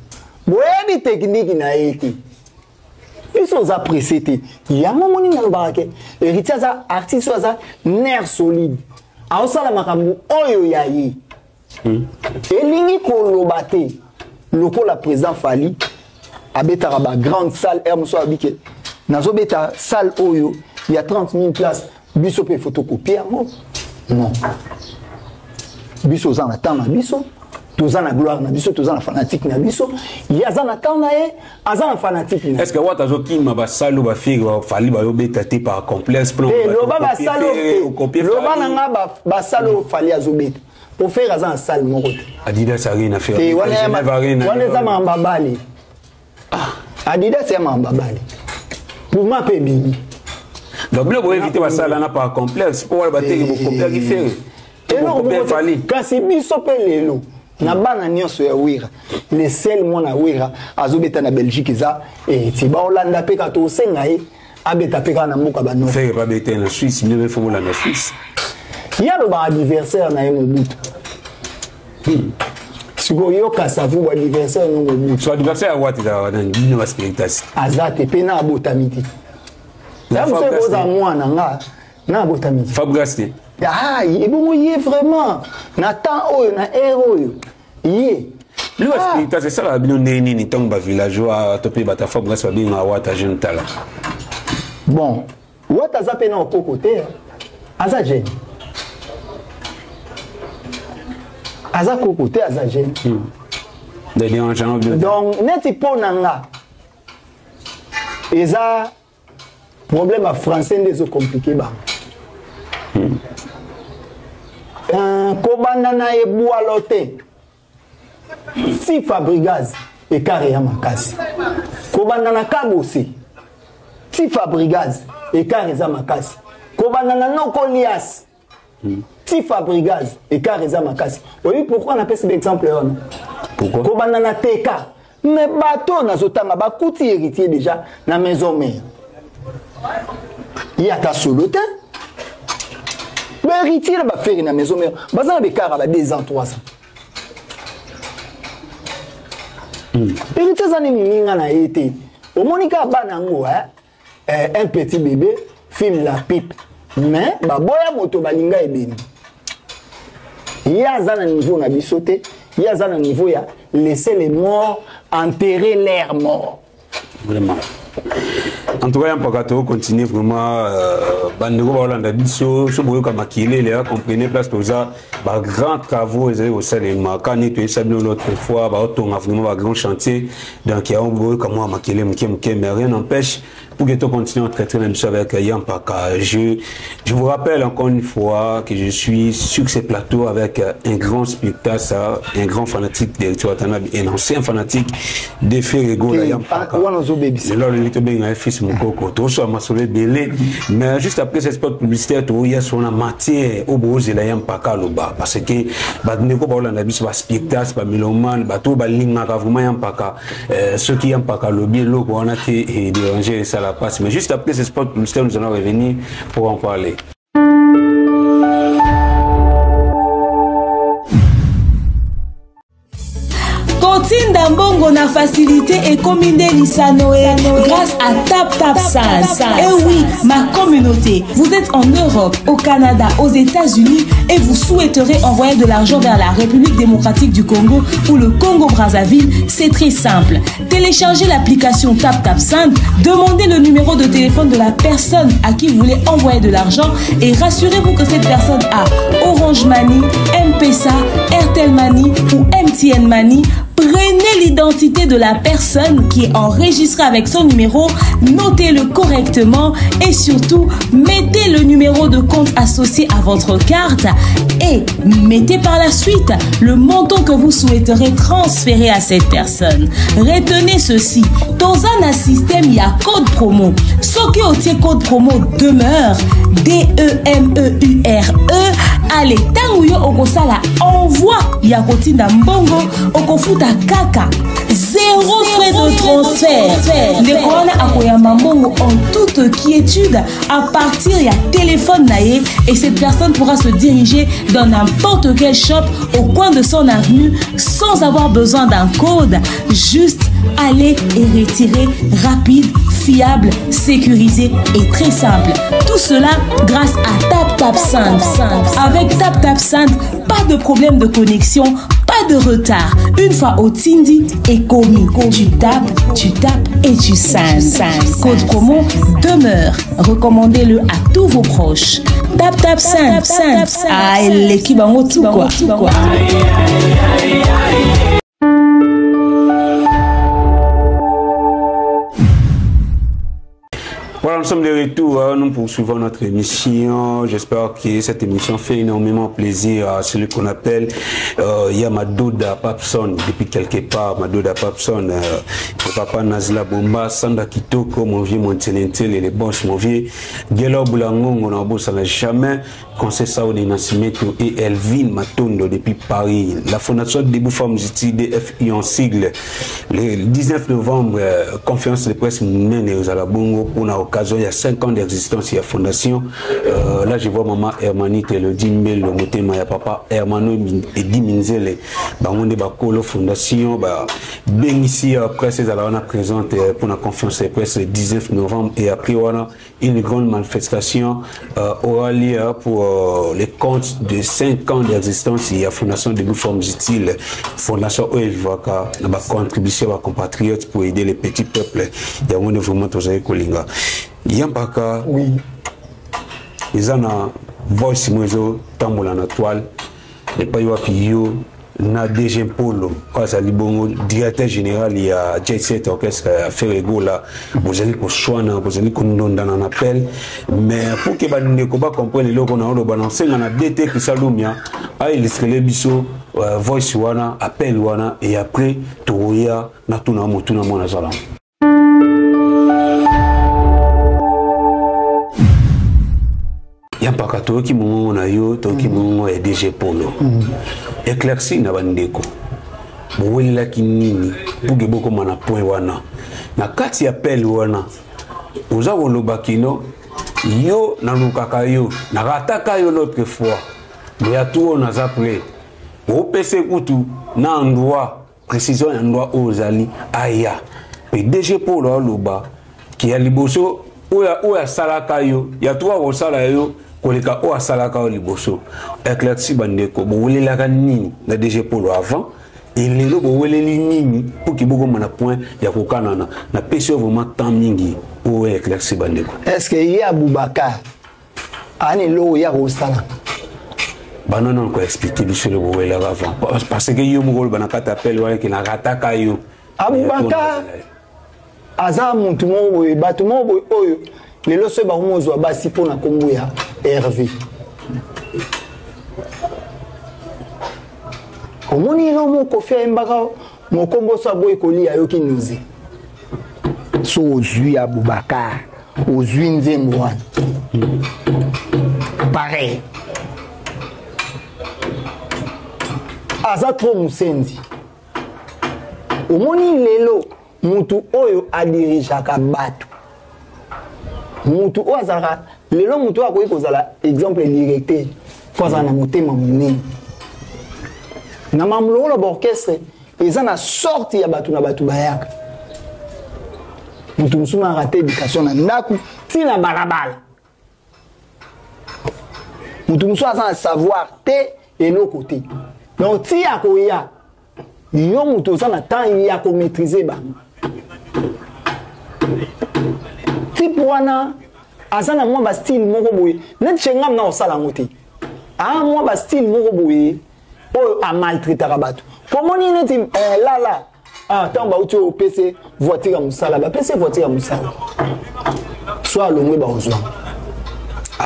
Boyebi technique na eti. Ils sont appréciés. Il y a un moment où on va dire héritier ça artiste ça nerf solide. A ça la makambu oyo yayi. Elingi kolobate. Loko la président Fali abeta ba grande salle Hermoso abike. Nazo beta salle oyo, il y a 30 000 places. Biso pe photocopier non. Biso za na temps na biso. Tous en gloire na biso, tous en fanatique na biso. Il y a zana tauna azana fanatique. Est-ce que what azoki ma salo ba figo Fali ba yobeta te par complexe plan. Le ba salo le ba nanga ba salo Fali azobeta. Pour faire azana salle mon côté. Adidas a rien à faire. On est za mambabali. Adidas c'est mambabali. Pour ma pe bibi. Donc là pour éviter ba sala na par complexe pour ba te ko complexe faire. Et non Fali. Quand c'est biso pe lelo. Na bana nyonso ya wira les sel mona wira azobeta na Belgique za et ti ba Hollande pe ka to senga e abeta pe ka na mboka ba no faire pas beta na Suisse mais même faut la na Suisse il y a le anniversaire na Mobutu siko yo ka savu ba anniversaire no Mobutu so anniversaire what is na dino ba spectacle azate pe na botamiti la mo se boza mwana nga na botamiti Fabrice ah, il est vraiment. Nathan oyo na héros yé. Lui c'est ça la bien neni ni tomba villageois topé bata Fabrice ba bien wata jeune tala. Bon, wata za pena au côté. Aza jeune. Aza côté aza jeune. Donc neti ponanga. Eza problème à français ndezo compliqué ba. Kobandana e boalote si Fabrigaz e carré ya makasi kobandana kabosi si Fabrigaz e carré za makasi kobandana nokolias si Fabrigaz e carré za makasi. Oui, pourquoi on appelle cet exemple là? Pourquoi kobandana teka mais bateau nazotanga bakuti héritier déjà na maison mère il y a ta solote. Mais héritier va faire une maison, mais bazar be car à 2 ans 3 ans. Héritier ça ni na été. Au Monica banango un petit bébé filme la pipe. Mais ba boya moto balinga ebeni. Il y a un niveau na bisoté, il y a un niveau ya laisser les morts enterrer l'air mort. Vraiment. En tout cas, on peut continuer vraiment. Bandego Hollande biso, so boyo comme Makile, les comprenez place tout ça, bah grands travaux ils au cinéma. Quand on était sablé l'autre fois, bah on a vraiment un grand chantier. Donc il y a un boyo comme moi Makile, mais rien n'empêche pour que tu continues à traiter même ça avec Yampaka. Je vous rappelle encore une fois que je suis sur ce plateau avec un grand spectacle, un grand fanatique de Tuatana, un ancien fanatique de Ferrego, Yampaka. C'est là le bien un fils mon coco. Tout ça m'a sauvé belé. Mais juste après ce spot publicitaire, il y a son matière au beau de la Yampaka là-bas. Parce que Badneko Hollande a un spectacle, pas Miloman, tout Balinga, vraiment Yampaka. Ceux qui Yampaka le bien l'eau, on a été dérangé ça la passe. Mais juste après ce spot publicitaire, nous allons revenir pour en parler. Tinda mbongo na facilité et commandé Lisanoé grâce à TapTapSend. Et oui, ma communauté, vous êtes en Europe, au Canada, aux États-Unis et vous souhaiterez envoyer de l'argent vers la République démocratique du Congo ou le Congo-Brazzaville, c'est très simple. Téléchargez l'application TapTapSend, demandez le numéro de téléphone de la personne à qui vous voulez envoyer de l'argent et rassurez-vous que cette personne a Orange Money, M-Pesa, Airtel Money ou MTN Money. Prenez l'identité de la personne qui est enregistrée avec son numéro, notez-le correctement et surtout, mettez le numéro de compte associé à votre carte et mettez par la suite le montant que vous souhaiterez transférer à cette personne. Retenez ceci, dans un système, il y a code promo. Ce qui est code promo demeure, DEMEURE, allez, tanguyo okosala envoi ya kotinda mbongo okofuta kaka 0 zéro frais de transfert. Les Corona Akoyama Mongo en toute quiétude à partir y a téléphone naïe et cette personne pourra se diriger dans n'importe quel shop au coin de son avenue sans avoir besoin d'un code. Juste aller et retirer rapide, fiable, sécurisé et très simple. Tout cela grâce à TapTapSend. Avec TapTapSend, pas de problème de connexion, pas de retard. Une fois au Tindi et commis, tu tapes et tu sends. Code promo demeure. Recommandez-le à tous vos proches. TapTapSend. Ah, l'équipe en haut tout quoi. Voilà, nous sommes de retour, nous poursuivons notre émission. J'espère que cette émission fait énormément plaisir à celui qu'on appelle Yamadoda Papson, depuis quelque part, Madoda Papson, le papa Nazla Bomba, Sanda Kitoko, mon vieux Montenentel et les boss, mon vieux Gelo Boulangon, on a bossé à jamais, Conseil Saoudi Nascimento et Elvin Matondo depuis Paris. La fondation de Debout Femmes DFI en sigle, le 19 novembre, conférence de presse mène aux Alabongo pour la occasion, il y a 5 ans d'existence, il y a fondation. Là, je vois maman Hermanite, le 10 000, le motema, il y a papa Hermano et Diminzele. On est la fondation. Bien ici, presse, on a présente pour la conférence de presse le 19 novembre. Et après, on a une grande manifestation aura lieu pour les comptes de 5 ans d'existence. Il y a fondation de formes utiles. Fondation OEVACA, la contribution à compatriotes pour aider les petits peuples. Il y a un mouvement de Kolinga. Yambaka, oui. Ils ont un voice mozo tambola na toile. Les pays wapiyo na DG Polo. Quand Libongo, directeur général, il y a Jet Set Orchestre Ferrego là. Vous allez pour choisir, vous allez qu'on donne un appel. Mais pour que les gens comprennent le qu'on a le balancé, on a DT qui s'allume. Ah, il est les biso voice wana, appel wana et après touya na tuna motuna mona zalam. Yambaka toki mongo na yo toki mongo e DG Polo éclairci na bandeko bowela kinini buge boko mana point wana na kati appel wana oza koloba kino yo na lukaka yo na rataka yo l'autre fois mais à tout on a après au PC kutu na endroit précision endroit ozali aya pe DG Polo loba ki ya liboso oya salaka yo ya toi o sala yo koleka o asalaka o liboso éclairci bandeko bowelelaka nini na DG Polo avant et lelo boweleli nini pour ki boko mana point ya kokanana na pesio vraiment temps mingi o éclairci bandeko. Est-ce que y a Boubacar ani lo ya rostana banana ko expliquer biso le bowelaka avant parce que yo moko banakata appel wa ki na rataka yo Aboubacar aza muntu mo boye batu mo boye oyo lelo so ba mozwa basi pona kombo ya Hervé. Omoni no mo kofia mbaka mo kombo so boye koli ayo ki nuzi. So ozui Aboubacar, ozui Nzembo wana. Pareil. Aza trop musendi. Omoni lelo mutu oyo adirijaka batu. Mutu oyo azalaka lelo mutu akoki kozala exemple directeur faut na motema monene na mamlolo orchestre eza na sorti ya batu na batu bayaka mutu musuma raté éducation na ndaku tina balabala mutu musuma sans savoir te eloko te donc ti akoya yo mutu za na temps ya ko maîtriser ba wana azana mwa ba style moko boye net chengam na osala ngote mwa ba style moko boye o a maltraiter bato komoni net la tamba uti o PC voiture musala ba PC voiture musala soit longwe ba ozwa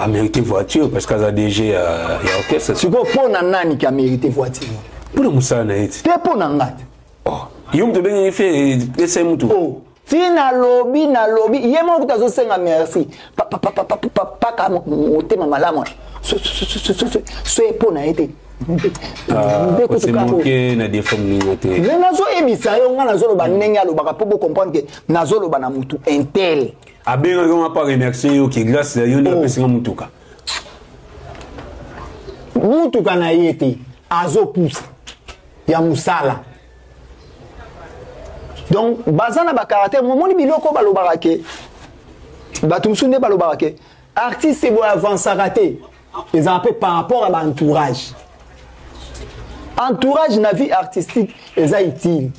mérité voiture parce qu'à DG il y a orchestre tu ko pona nani qui a mérité voiture pour le musala na eti te pona ngati yum to bengi fait PC mutu na lobby yemo kutazo senga merci paka motema malamu so epona ete c'est manqué na des formes mais nazo ebisa yo nga nazo ba ndenge alobaka po comprendre que nazo loba na mutu intel abenga yo pas remercier yo qui grâce à yo na pesinga mutuka na yete azo pousse ya musala donc bazana ba caractère momoni biloko balobaka ke batumsunde balobaka ke artiste bo avancer raté ils ont un peu par rapport à l'entourage. Entourage na vie artistique est utile.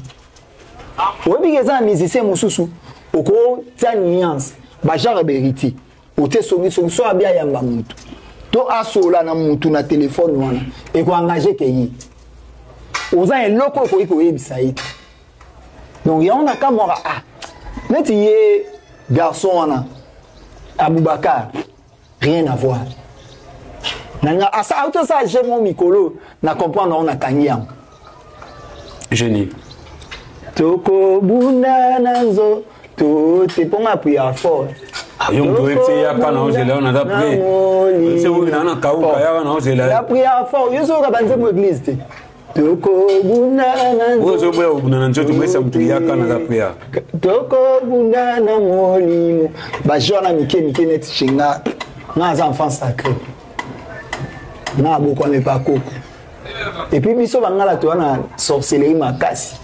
Oui, mais les musiciens mususu, au cours de nuance, bajar beriti, au te sobi so abia yamba mutu. To asola na mutu na téléphone wana et ko engager keyi. Oza un loko ko yebisait. Donc ya on a kamora ah. Neti ye garçon wana Aboubakar, rien à voir. Nanga asa auto ça j'ai mon micro na comprendre on a kanyam génie toko bunda nanzo to te ponga prière fort yo mto etse ya kana ozela on a d'après c'est où na kauka ya kana ozela la prière fort yo so ka banze mo église te toko bunda nanzo ozo boya bunda nanzo to mwesa mtu ya kana d'après toko bunda na molimo ba jona mike net chinga na enfant sacré na beaucoup mais pas coco et puis biso bangala to na sorcellerie makasi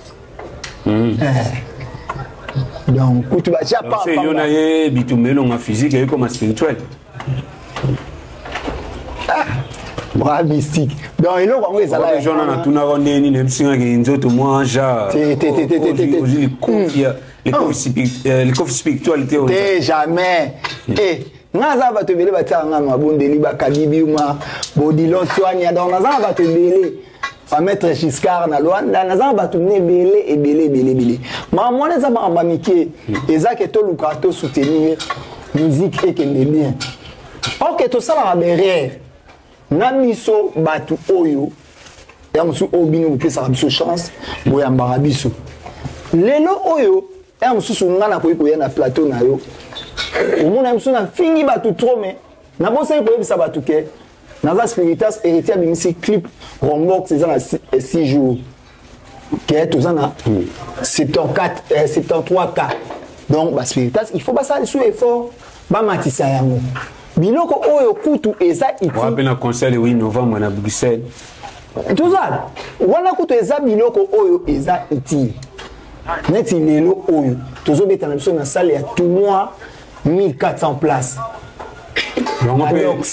donc tu vas déjà pas c'est yona ye bitumelo nga physique et comme spirituel bras mystique donc il on les ala jona na tuna ronde ni nemsinga ki nzoto moi ja les coffres spiritualité jamais naza ba tebele ba tanga mabondeli ba kadibi ma bodilon soanya donc naza ba tebele ba mettre Giscard na Luanda naza ba tumne belé ma mona za ba mamiké ezake to lukato soutenir musique et que bien OK to sala ba rêve na miso batu oyo ya musu obinu ke sa biso chance boya mbarabiso lelo oyo ya musu ngana ko ya na plateau na yo au monde aime ça fini batu trop mais na bon ça pour ça batu ke na spiritas héritier bimisi clip rombox c'est ça 6 jours que tout ça na 73 cas donc ba spiritas il faut pas ça sous effort ba matisa yango biloko oyo kutu eza iti on appelle un concert le 8 novembre na Bruxelles tout ça wana kutu eza biloko oyo eza iti neti lelo oyo tozo beta na biso na salle ya tout mois 1400 places.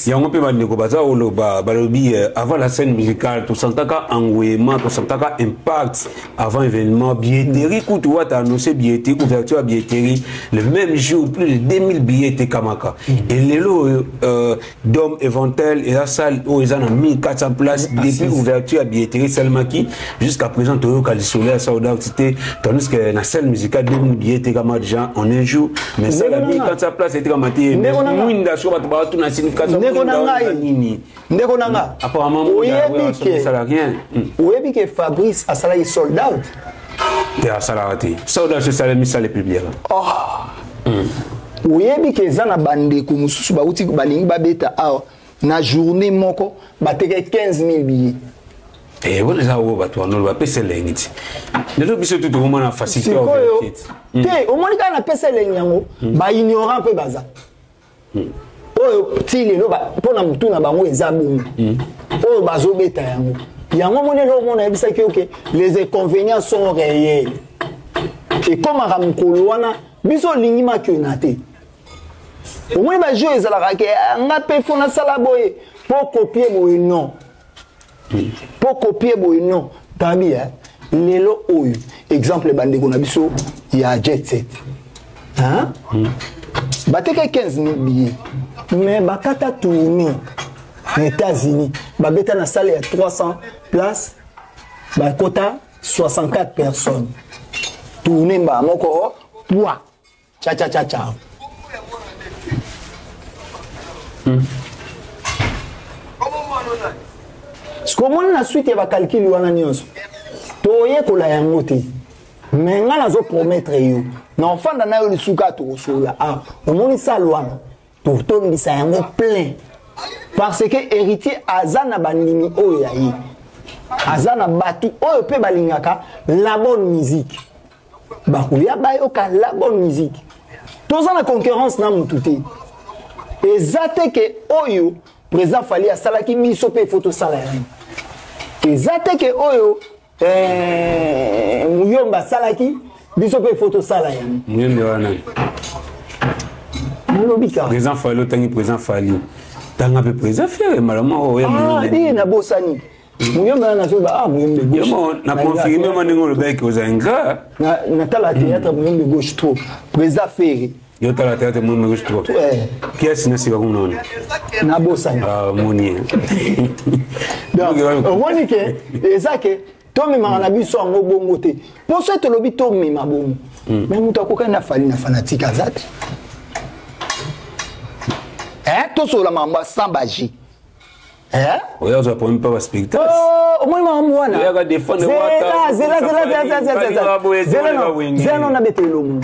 Yango pe bandeko baza oloba balobi avant la scène musicale to santaka engouement to santaka impact avant événement billetterie kutu wata annoncé billetterie ouverture à billetterie le même jour plus de 2000 billets étaient kamaka et lelo dom éventel et la salle où ils en ont 1400 places depuis ouverture à billetterie seulement qui jusqu'à présent to kalisole ça audacité tandis que la scène musicale 2000 billets étaient kamaka déjà en un jour mais ça la 1400 places était kamaka mais mwinda so ba na signification ndeko nanga apparemment ça n'a rien oyebi que Fabrice a salarié sold out et a salarié sold out c'est ça mis ça les publics oyebi que zana bandeko mususu ba uti balingi babeta na journée moko bateke 15 000 billets et on les a au bateau on va payer l'engiti de tout biso tout le monde a facilité au moins quand on a payé l'enyango ba ignorant peu baza oyo tilelo pona mutu na bango ezabu oyo bazobeta yango monelo mona ebisaki OK les inconvénients sont réels et comme aramukolo wana biso lingi makionate au moins ba jeu ezalaka ke nga pe fona sala boye pour copier boye non pour copier boye non tabi lelo oyo exemple bandeko na biso ya jet set hein bateke 15 000 billets mais bakata tourner aux États-Unis babeta na salle à 300 places bakota 64 personnes tourner ba moko poids cha ce que moi na suite va calculer wana nyonso toye kola yango te mais nga nazo promettre yo na ofanda na yo lisuka to sola omoni salwana to mbisa yango plein parce que héritier azana bandimi oyo yayi azana batu oyo pe balingaka la bonne musique bakoya bayoka la bonne musique toza na concurrence na mutu te ezate ke oyo président Fally asalaki biso pe photo sala yango ezate ke oyo Muyomba salaki biso pe photo sala yango Muyomba wana Nalobika président Fally tangi président Fally tanga pe président Fally malama oya Muyomba na bosani Muyomba na soba Muyomba gauche na confirmer maningo le bec aux ingrats na tala théâtre Muyomba gauche trop président Ferry yo tala théâtre Muyomba gauche trop qui est sinon c'est comme non na bosani moni donc on que ezake to me na biso ngo bongo te po so to lobi to me mabongo mais mutu akoka na Fally na fanatique azate to so la mamba sambaji oya zo pour pas spectacle au moins maman wana ya ga défendre wata zela na betelo mu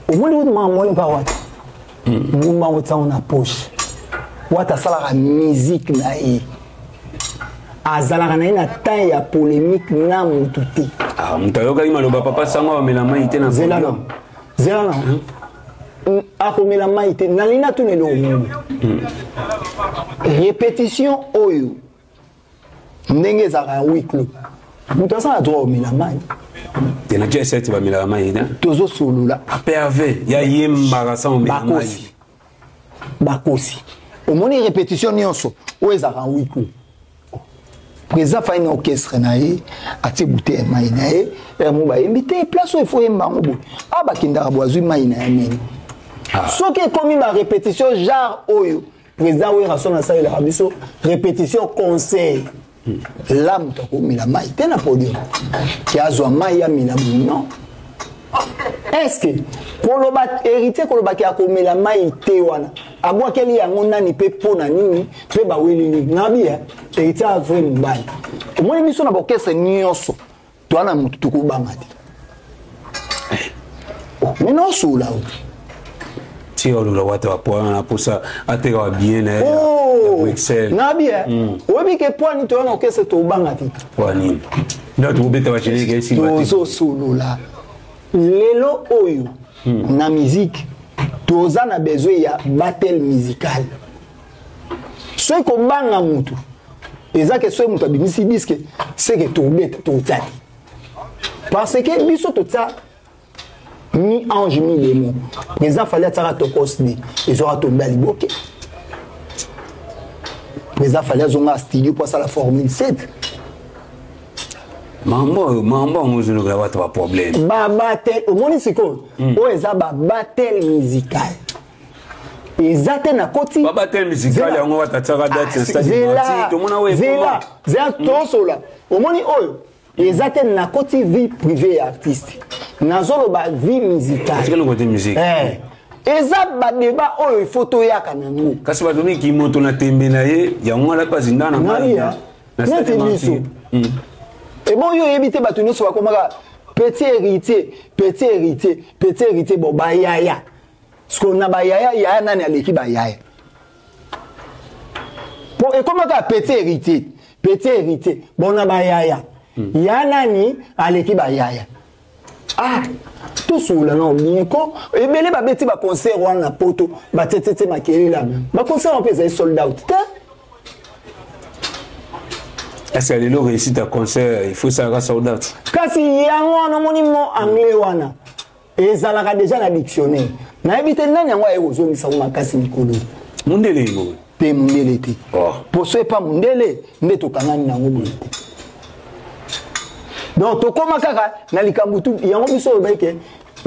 au moins le maman pas wata mumba wata na poche wata sala musique na yi azalaka na ina temps ya polémique na mutu te mutayoka imaloba papa sango bamela mai te na zela na akomela mai te nalina tunelo répétition oyo ndenge ezalaka huis clos mutu asala droit omela mai tena je sete bamela mai te tozosolola PRV ya yembaka sa omela mai bakosi omoni répétition nyonso oyo ezalaka huis clos président Fally na orchestre na ye atie bouteille mai na ye mo bayembi te place oyo efo yemba ngo boye bakendaka bwazwi mai na ye nini soki ekomi barépétition genre oyo président oyo rason asalelaka biso répétition conseil la moto akomela mai te na podium ke azwa mai ya mela boye non est-ce que koloba héritier kolobaki akomela mai te wana abwakeli yango nani mpe mpona nini mpe baweli nini nabia héritier avrai mobali omoni biso na baorchestre nyonso towana motu tokobanga te mais nosola ti olola wata wapoana posa ateka wa bien na Excel nabia oyebi ke poani towana orchestre tobanga te poani ndo tokobeta bacheleke esi tozosolola lelo oyo na musique toza na besoin ya battle musical soki kobanga mutu eza ke soki mutu abimisi diske seke tobeta totati parce que biso totia mi ange mi démon président Fally atiaka tokosni ezwaka tombe aliboke président Fally azonga studio po asala formule 7 mambo ngozulu la watu wa problème batel omoni siko o eza batel musical ezate na koti batel musical yango watataka date stade to mona we zela tosola omoni oyo ezate na koti vie privée ya artiste nazolo ba vie musicale c'est le côté musique eza ba débat oyo photo yaka nango kasi ba domi ki moto na tembe na ye yango la pas ndana na stade biso. Et bon, yo évité batounou soit comme petit héritier, bon, bah, yaya. Ce qu'on a, bah, yaya, n'a l'équipe, bah, yaya. Bon, et comment ça, petit héritier, bon, na, bah, yaya. Yana ni, à l'équipe, bah, yaya. Ah, tout sous là, non, bien, quoi. Et bien, les babés, bah, concert, on a poto, bah, tété, ma kéri là. Bah, concert, on peut, c'est sold out. Est-ce que les gens réussissent à concert, il faut ça soldat. Kasi yango na moni mo anglais wana. Ezalaka déjà na dictionnaire. Na ebite nani yango ayezo misa makasi mikolo. Mundele mo. Te mundele te. Oh. Poso pas mundele nde to kanani nango boye. Donc to koma kaka na likambutu yango biso obeke.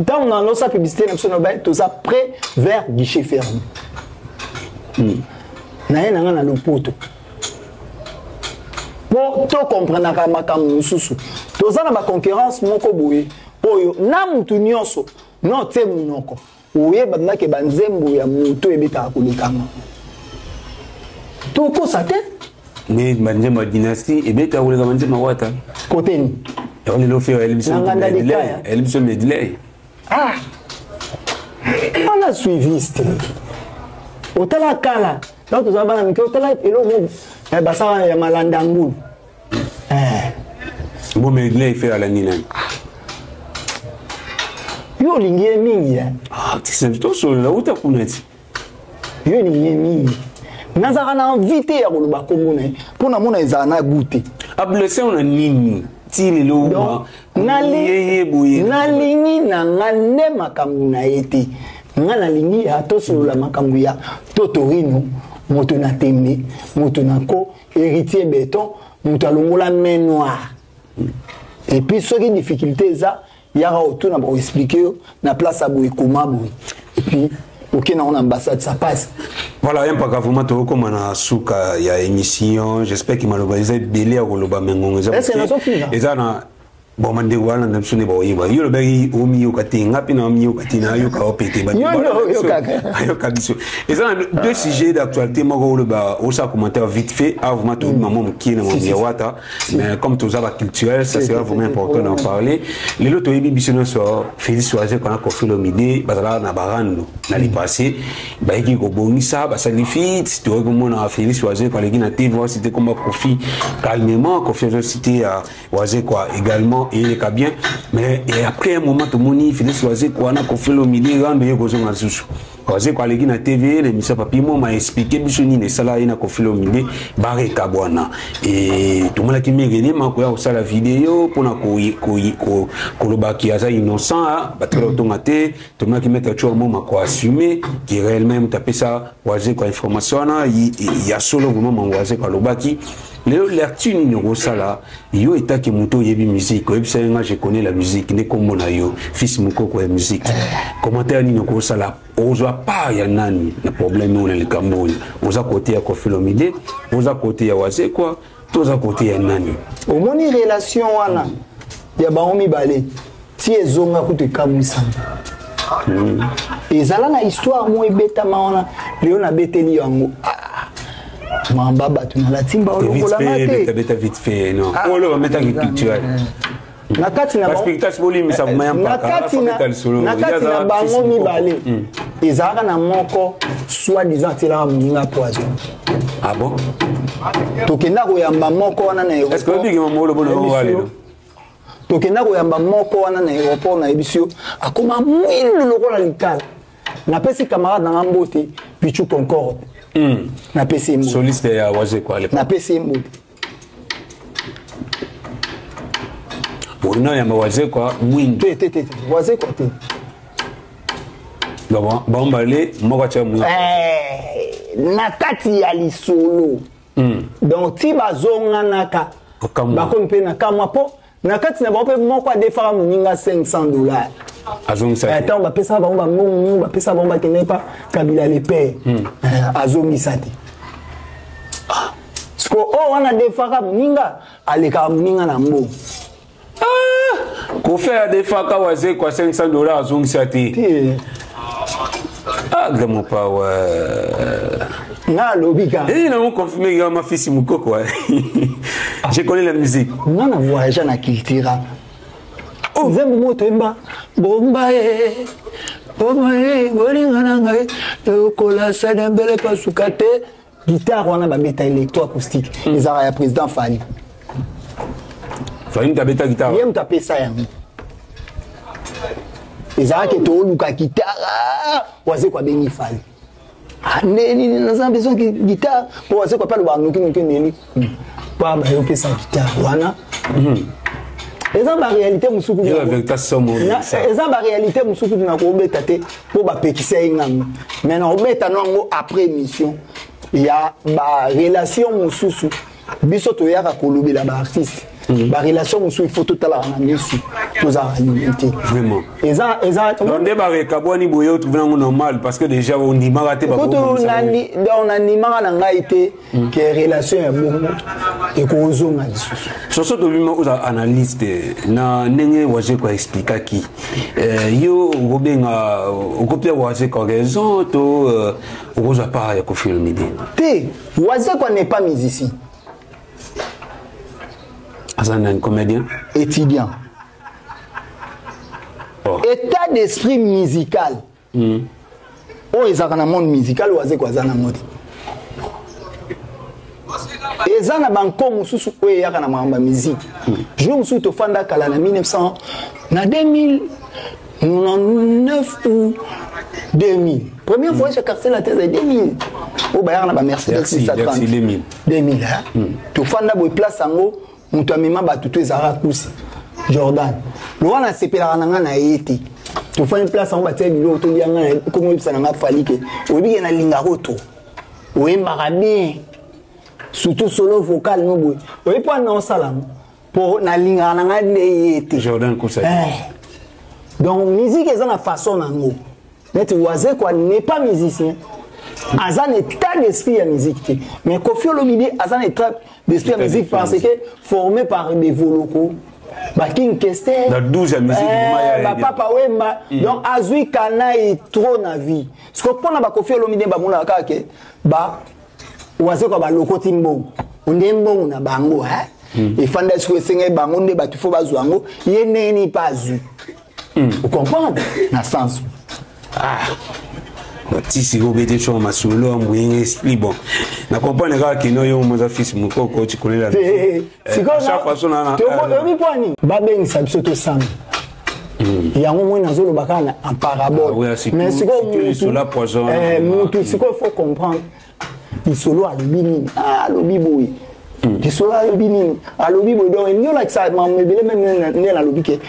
Tant on a sa publicité na biso na ba to ça prêt vers guichet fermé. Na ye nanga na lopoto. Pour to comprendre ka makambo mususu tozana ba concurrence moko boye oyo na mutu nyonso no te munoko oye banda ke banzembo ya mutu ebeta kolekama to ko sate mais banzembo dynastie ebeta kolekama banzembo wata côté ni on est l'offre Elbison Medley on a suivi c'était otala kala donc tozaba na mike otala elo mo basara ya malandangu bon mais là il fait à la nina yo lingi mingi ah c'est tout sur la route pour net yo lingi mingi nazaka na invité ya koloba komona pona mona ezala na goûter a blessé on a nini tili lo nalingi na ngane makambu na ete ngana lingi ya tosolola makambu ya Totorino moto na tembe moto na ko héritier béton moto alongola main noire et puis ce qui difficulté ça yara autour na pour expliquer na place à boy comment boy et puis OK na on ambassade ça passe voilà un pas vraiment to comme na suka ya émission j'espère qu'il m'a localisé belé à koloba mengongo za et ça na bon mande wana na msune ba yiba yo be omi okati ngapi na omi okati na yo ka opete ba yo kabiso et ça deux sujets d'actualité moko le ba au ça commentaire vite fait avant tout maman qui na mon wata mais comme tout ça va culturel ça sera vraiment important d'en parler les loto yibi bisono so Félix Oise qu'on a confié le midi bazala na barando na li passé ba yiki ko bongisa ba salifit tu vois comment on a Félix Oise quand les na TV c'était comme Kofi calmement Kofi cité à Oise quoi également et il est bien mais et après un moment tout le monde Félix Oise quoi on a confié le midi rando yeko zo na susu Oise quoi les na TV l'émission papi moi m'a expliqué bisoni ne sala ina confié le midi barre kabwana et tout le monde qui me gagné ma quoi ça la vidéo pour na ko le baki asa innocent ba très automaté tout le monde qui met quelque chose moment quoi assumer qui réellement taper ça Oise quoi information il y a solo moment Oise quoi le baki l'actu ni rosala yo etaki muto yebi musique ko ebisa je connais la musique ne comme na yo fils moko ko musique commentaire ni rosala ozo pas ya nani na problème on le Cameroun oza côté ya Koffi Olomide oza côté ya Oise quoi toza côté ya nani au moni relation wana ya baomi balé ti ezonga kutu kamisa ezala na histoire mo ebeta maona leo na beteli yango mamba batu na latimba olokola mate vite fait non on le remettre en culturel nakati na spectacle volume ça m'a nakati na bango mibale ezaka na moko soi-disant tela muninga poison ah bon tokenda koyamba moko wana na est-ce que bigi mamolo bono wale tokenda koyamba moko wana na aéroport na ebisio akoma mwindu lokola likala na pesi camarade na mbote Pichu Concorde na PC mbo soliste ya Oise quoi na PC mbo bon ya Oise quoi mwindu Oise quoi te bon balé moko cha mwindu na kati ya lisolo donc ti bazonga naka bako mpe na kamwa po na kati na bape moko adefara muninga $500 azongisa attends ba pesa ba ngomba mungu ba pesa ba ngomba kenepa kabila le père azongisa te sko o wana defara muninga aleka muninga na mbo ko faire defaka Oise quoi $500 azongisa te ah vraiment pas na lobika et ils ont confirmé que ma fils Mouko quoi je connais la musique on a voyagé na cultura oh zembo moto emba bomba bolinga ngai kola sadembele pasukate guitare on a ba beta électroacoustique les ara ya président Fali ta beta guitare yem ta pesa yango ezara ke to luka guitare Oise kwa bengi Fali neni naza besoin que guitare pour Oise kwa pa lo ba noki neni pa ba yo pesa guitare wana eza ba réalité musuku de la vérité somo eza ba réalité musuku na ko beta te po ba pekisa ngam mais na obeta nango après émission ya ba relation mususu biso to yaka kolobela ba artiste ba relation mususu photo tala na misu toza unité vraiment eza donde ba rekaboni boyo trouver nango normal parce que déjà on dit maraté ba ko nani on a ni mara na ngaité que relation ya bongo et ko zonga lisusu soso to bima uza analyste na nenge Oise ko expliquer ki yo gobenga okopia Oise ko raison to oza pas ya ko film idée te Oise ko n'est pas musicien Azan un comédien étudiant état d'esprit musical oh ezaka na monde musical Oise ko azana mode Et ça na banko mususu oye yaka na mamba musique. Je me suis tofanda kala na 1900 na 2099 ou 2000. Première fois j'ai cassé la tête de 2000. Au bayar na ba Mercedes 630. 2000 hein. Tofanda boy place ango mutu amema batu to ezara kusi. Jordan. Le wana sepela na na yeti. Tofanda place ango batia bilo to lianga comme yebisa na falike. Obi na linga roto. Oui, bien. Surtout solo vocal, non, oui. Oui, pour non salam. Pour na linga na ngade Jordan Kousa. Donc musique est une façon en mot. Mais tu vois quoi n'est pas musicien. Azan état d'esprit à musique. Mais Koffi Olomide azan état d'esprit à musique parce que formé par des volocos. Baking Kester. La 12 musique. Papa Wemba. Donc Azui Kana est trop na vie. Ce qu'on prend na Koffi Olomide ba mona ka ke ba waze ko ba loko timbo. Ndembo na bango hein. Et fanda ce que c'est bango nde ba tu faut bazwango yeneni pas zu. Vous comprenez? Na sens. Si vous mettez sur ma solo, vous bon. Na comprendre que nous avons mon fils, mon coco, tu connais la vie. Chaque fois, on a un peu. Babeng, ça me saute sam. Il y a un moment dans le bacan en parabole. Mais c'est quoi la poison? C'est quoi il faut comprendre? Il solo à l'obini. Ah, l'obiboui. Il solo à l'obini. À l'obiboui. Donc, il y a ça, mais même dans l'obiké.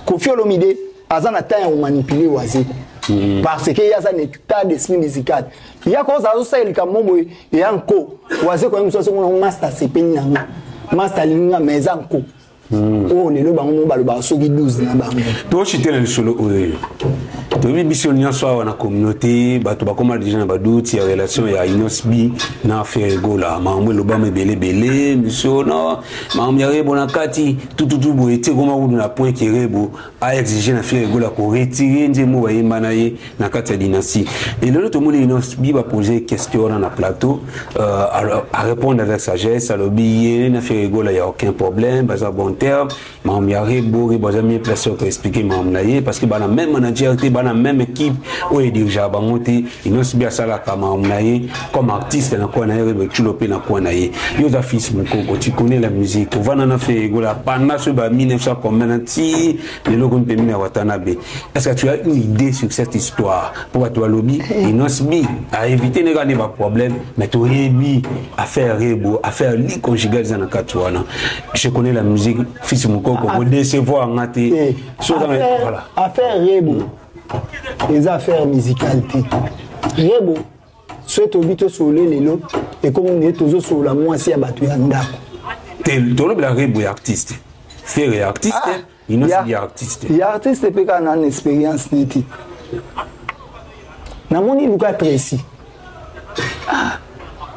Koffi Olomide, Azan a taille ou manipulé ou azé. Parce qu'il y a un état d'esprit musical. Il y a cause à ça, il y a un co. Ou azé quand même, c'est un master CP. Master Linga, mais un co. Oh, les lots, on va le bar, so 12. Toi, tu es le solo. Tu as mission de soir dans la communauté, tu as comment déjà dans d'autres relations, il y a Inosbi, na fait gola, maman le bam belé, mission non, maman yare bonakati, tout boy, tu comment on a point qui rebo, a exiger na fait gola pour retirer des mots et manayer na kata dynastie. Et le tout le monde Inosbi va poser question dans la plateau, à répondre avec sagesse, à l'obéir, na fait gola, il y a aucun problème, bas à bon terme, maman yare beau, bas mis place pour expliquer maman naïe, parce que bah la même manager, la même équipe où il déjà monté il nous bien ça la comme artiste na quoi na tu l'opé na quoi na yo fils mon coco tu connais la musique on va na fait gola pendant ce 1900 combien ti les logos de mina watanabe est-ce que tu as une idée sur cette histoire pour toi lobby il nous bien à éviter de gagner pas problème mais tu rebi à faire rebo à faire lit conjugal dans katouana je connais la musique fils mon coco pour décevoir ngati voilà à faire rebo les affaires musicales. Rebo, souhaite au bito sur les lots et comme on est toujours sur la moitié à battu en dako. T'es le Rebo est artiste. Faire artiste, il y a artiste. Il y a artiste et puis qu'on a une expérience nette. Namoni Luka Tracy.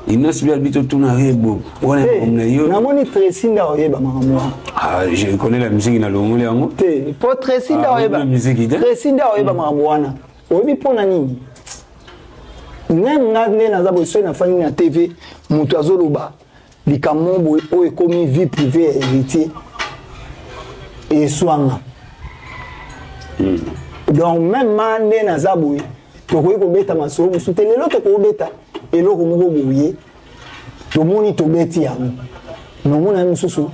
Il n'a pas habitué tout na Rebo. Namoni Tracy ndaoyeba maman. Ah, je connais la musique dans le monde. Pour Tracy ndaoyeba. Tracy ndaoyeba maman. Obi pona nini? Même ngane na zabo so na fani na TV, mutu azoloba. Likamombo o ekomi vie privée héritier. Et swanga. Donc même mane na zabo to ko beta maso musu telelo to ko beta. Et là, on va bouiller. Tout le monde est au bêtis. Nous avons un sous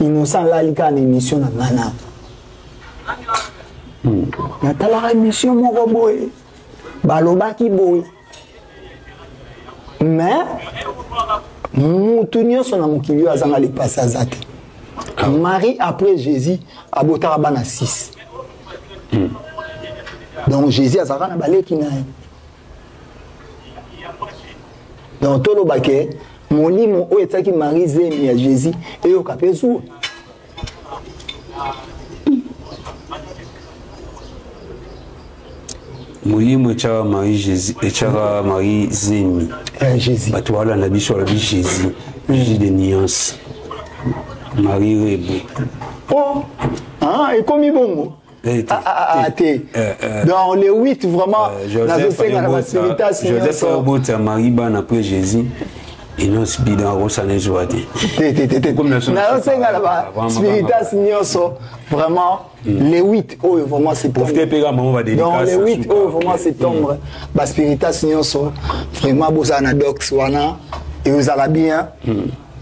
innocent là, il y a une émission dans Ghana. Il y a une émission, mon robot. Baloba qui boy. Mais, nous tenons son amour qui lui a zangé les passages. Marie, après Jésus, a boté à Bana 6. Donc, Jésus a zangé à balé qui n'a. Dans tout le baquet, mon lit, mon haut est qui Marie Zémi à Jésus et au Capézou. Mon lit, mon chara Marie Jésus et chara Marie Zémi. Jésus. Bah, tu vois, là, on a dit sur la vie Jésus. Jésus de nuances. Marie Rebo. Oh, ah, et comme il bon. Dans les 8, vraiment, Joseph Marie Ban après Jésus, et non Spidan Rosane Joadi. Comme la Spiritas Nyoso, vraiment, les 8, oh, vraiment, c'est pour. Dans les 8, oh, vraiment, septembre, Spiritas Nyoso, vraiment, Bosana Dox, Wana, et vous allez bien.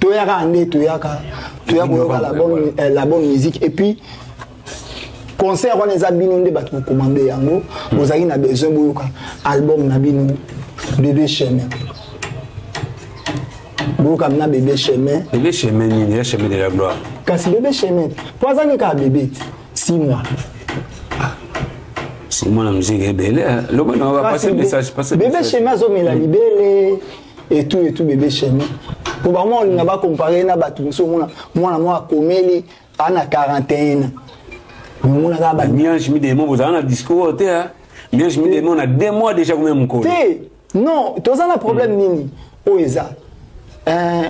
toyaka ande toyaka la bonne musique et puis concert on les a bino nde bato commander yango vous avez na besoin boyoka album na bino bébé chemin boyoka na bébé chemin ni le chemin de la gloire kasi bébé chemin 3 ans ka bébé 6 mois c'est moi la musique est belle le bon on va passer le message bébé chemin zo mais la libéré et tout bébé chemin pour moi on n'a pas comparé na bato so moi komeli ana 41 bien je me demande vous avez un discours bien je me demande on a 2 mois déjà comme même quoi non tu as un problème nini oeza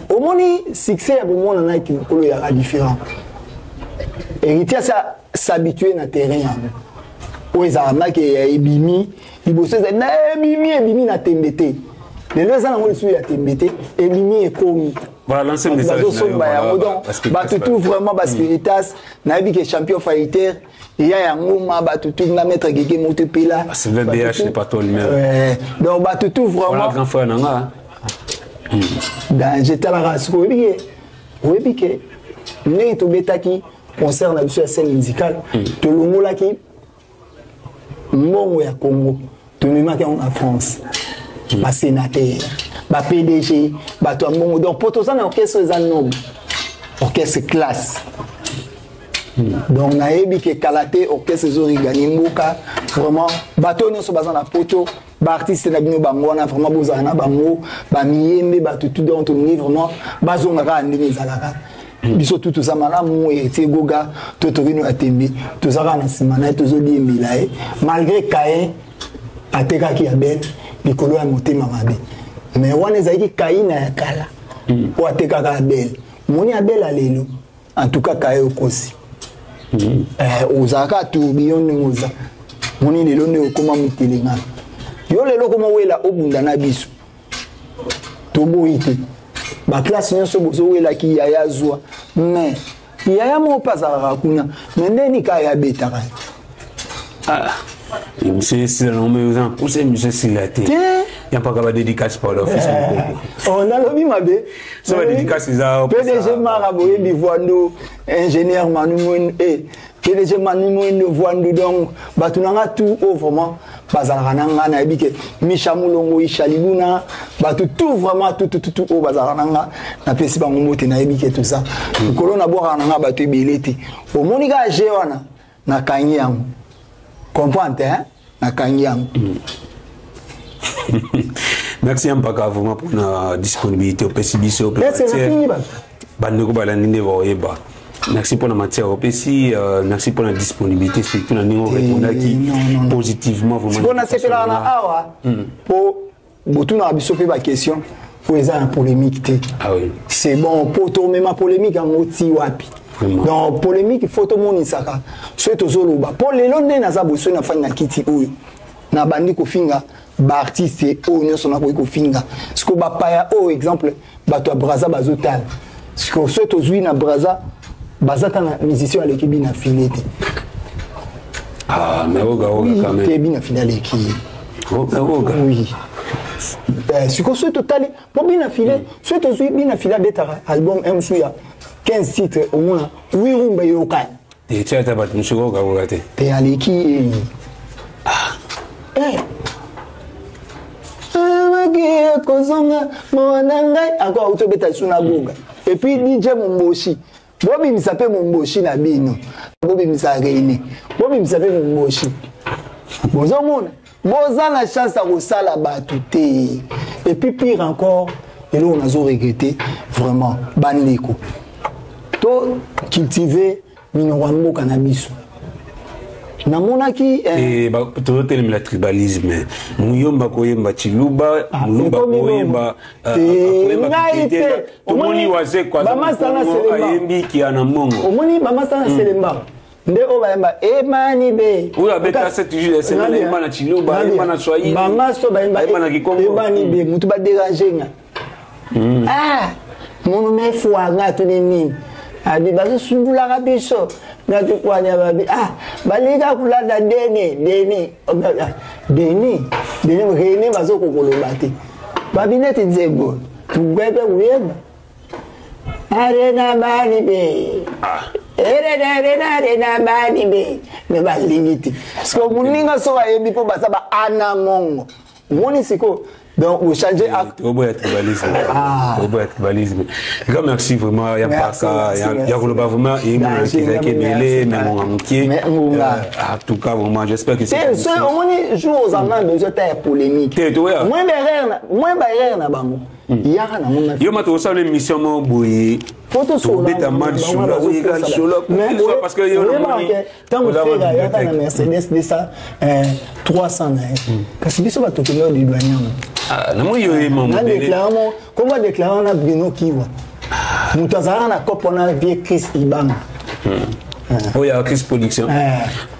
au moni succès à bon on a qui ko ya différent héritier ça s'habituer na terrain oeza na ke ebimi liboso na ebimi na tembete les deux ans on suit la tembete ebimi et komi voilà lancer le message bah tout vraiment parce que Etas na bi que champion fighter il y a un moment bah tout na mettre gege moto pela c'est le BH n'est pas ton numéro donc bah tout vraiment grand frère nanga dans j'étais la race oui que né to betaki concert na sur scène musicale to longola ki mbongo ya Congo to memaki en France ba sénateur ba PDG ba to mbongo donc poto ça na orchestre za noble orchestre classe donc na yebi ke kalaté orchestre zo rigani mboka vraiment bato nyonso baza na poto ba artiste na bino bango na vraiment bozana na bango ba miyembe ba tout donc to vraiment bazonga ka ndini zalaka biso tout ça malamu et goga to vino atembi to zaka na simana to zo di mbilae malgré Caïn atekaki ya belle likolo ya motema mabe mais wana ezaki Caïna ya kala o atekaka belle moni abela lelo en tout cas Caïn okosi ozaka tourbillon ngoza moni lelo ne okoma mutelenga yo lelo koma wela obunda na biso toboite ba classe nyonso bozo wela ki ya zwa mais ya mo pasaka kuna ndeni ka ya betaka monsieur c'est non mais vous en poussez monsieur Silaté il y a pas qu'à dédicace par l'office on a le mabe ça va dédicace ça PDG Maraboye Bivoando ingénieur Manu et PDG Manu Voando donc batunanga tout vraiment bazalaka nanga na bike Micha Mulongo Ishalibuna batu tout vraiment tout au bazalaka nanga na pesi bango mote na bike tout ça kolo na boka nanga batu belete au monika jewana na kanyango comprendre hein na kanyango merci Mpaka vraiment pour la disponibilité au PCBC au merci pour la matière au PC merci pour la disponibilité surtout na ningo répondre qui positivement vraiment on a fait là na awa pour botu na biso pe ba question pour les en polémique ah oui c'est bon pour tourner ma polémique en oti wapi donc polémique photo moni saka soit ozoloba pour les londe na za boso na fanya kiti oyo na bandi ko finga ba artiste oyo nyoso na ko finga siko ba paya o exemple bato ya Braza bazotal siko soit ozui na Braza bazata na musicien à l'équipe na filete ah mais oga quand même bien finale l'équipe oga oui siko soit total pour bien filer soit ozui bien filer d'être album M-Suya 15 titres au moins oui rumba yoka et tu as ta battu sur oga te te à l'équipe kozonga monangai encore utobeta sunagoga et puis DJ Momboshi bobi misape Momboshi na bino bobi misarene bobi misape Momboshi bozomona boza la chance à kosala batu te et puis pire encore et là on a regretté vraiment bandeko to cultiver minowambo cannabis namonaki et ba to tellement la tribalisme muyomba koyemba chiluba muyomba koyemba omoni waze kwa ayembi ki ana mongo omoni mama sana selemba nde o bayemba emani be oya beta c'est toujours c'est na emana chiluba emana swahili mama so bayemba emana kikongo emani be mutu ba déranger nga mon me fuanga to nini abi bazo sungula kabiso na tukwanya babi balika kulanda deni rene bazo kokoloba te babi neti nzembo tugwebe uyeba arena bani be arena bani be me ba lingiti parce que muninga so ba yebi po basa ba ana mongo moni siko donc vous changez au bout être tribalisme grand merci vraiment il y a pas ça il y a vraiment et moi qui est mêlé mais mon amitié en tout cas vraiment j'espère que c'est ce on joue aux amants de cette polémique moins barrière na bango yaka na mona yo mato ça l'émission mon boy photo sur la mal sur la oui parce que yo tant que fait yaka na Mercedes de ça 300 kasi biso bato ko du douanier na mo yo maman comment déclarer na Bruno Kiwa mutazana na kopona vie Chris Ibang oh, il y a Chris Production.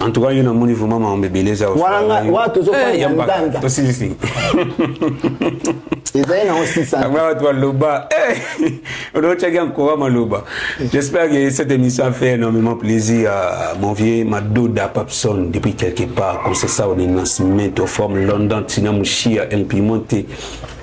En tout cas, il y a un niveau vraiment bébé. Voilà, tu es en si. J'espère que cette émission a fait énormément plaisir à mon vieux Madoda Papson depuis quelque part. Comme c'est ça, on est naissant au forme London, Tinamouchia, El Pimonte,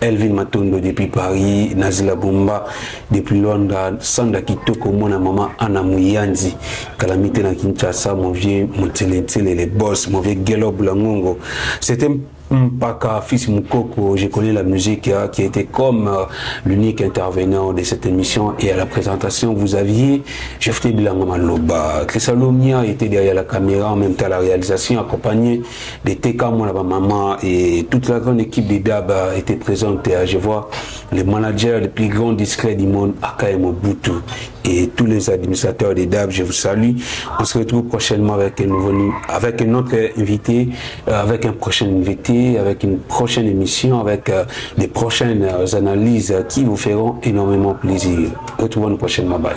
Elvin Matondo depuis Paris, Nazila Bumba depuis London, Sanda Kitoko, mon maman Anna Mouyanzi, Calamité na Kinshasa, mon vieux Montelentele, les boss, mon vieux Gelo Blangongo. C'était Mpaka, fils Moukoko, j'ai connu la musique qui était comme l'unique intervenant de cette émission. Et à la présentation, vous aviez Jeffrey Bilangama Loba. Cressalomia était derrière la caméra, en même temps la réalisation, accompagné de Teka Monaba Maman et toute la grande équipe des DAB était présente. Et je vois les managers les plus grands discrets du monde, Akaemo Mobutu, et tous les administrateurs des DAB, je vous salue. On se retrouve prochainement avec un autre invité, avec un prochain invité, avec une prochaine émission, avec des prochaines analyses qui vous feront énormément plaisir. Retrouvons-nous prochainement. Bye.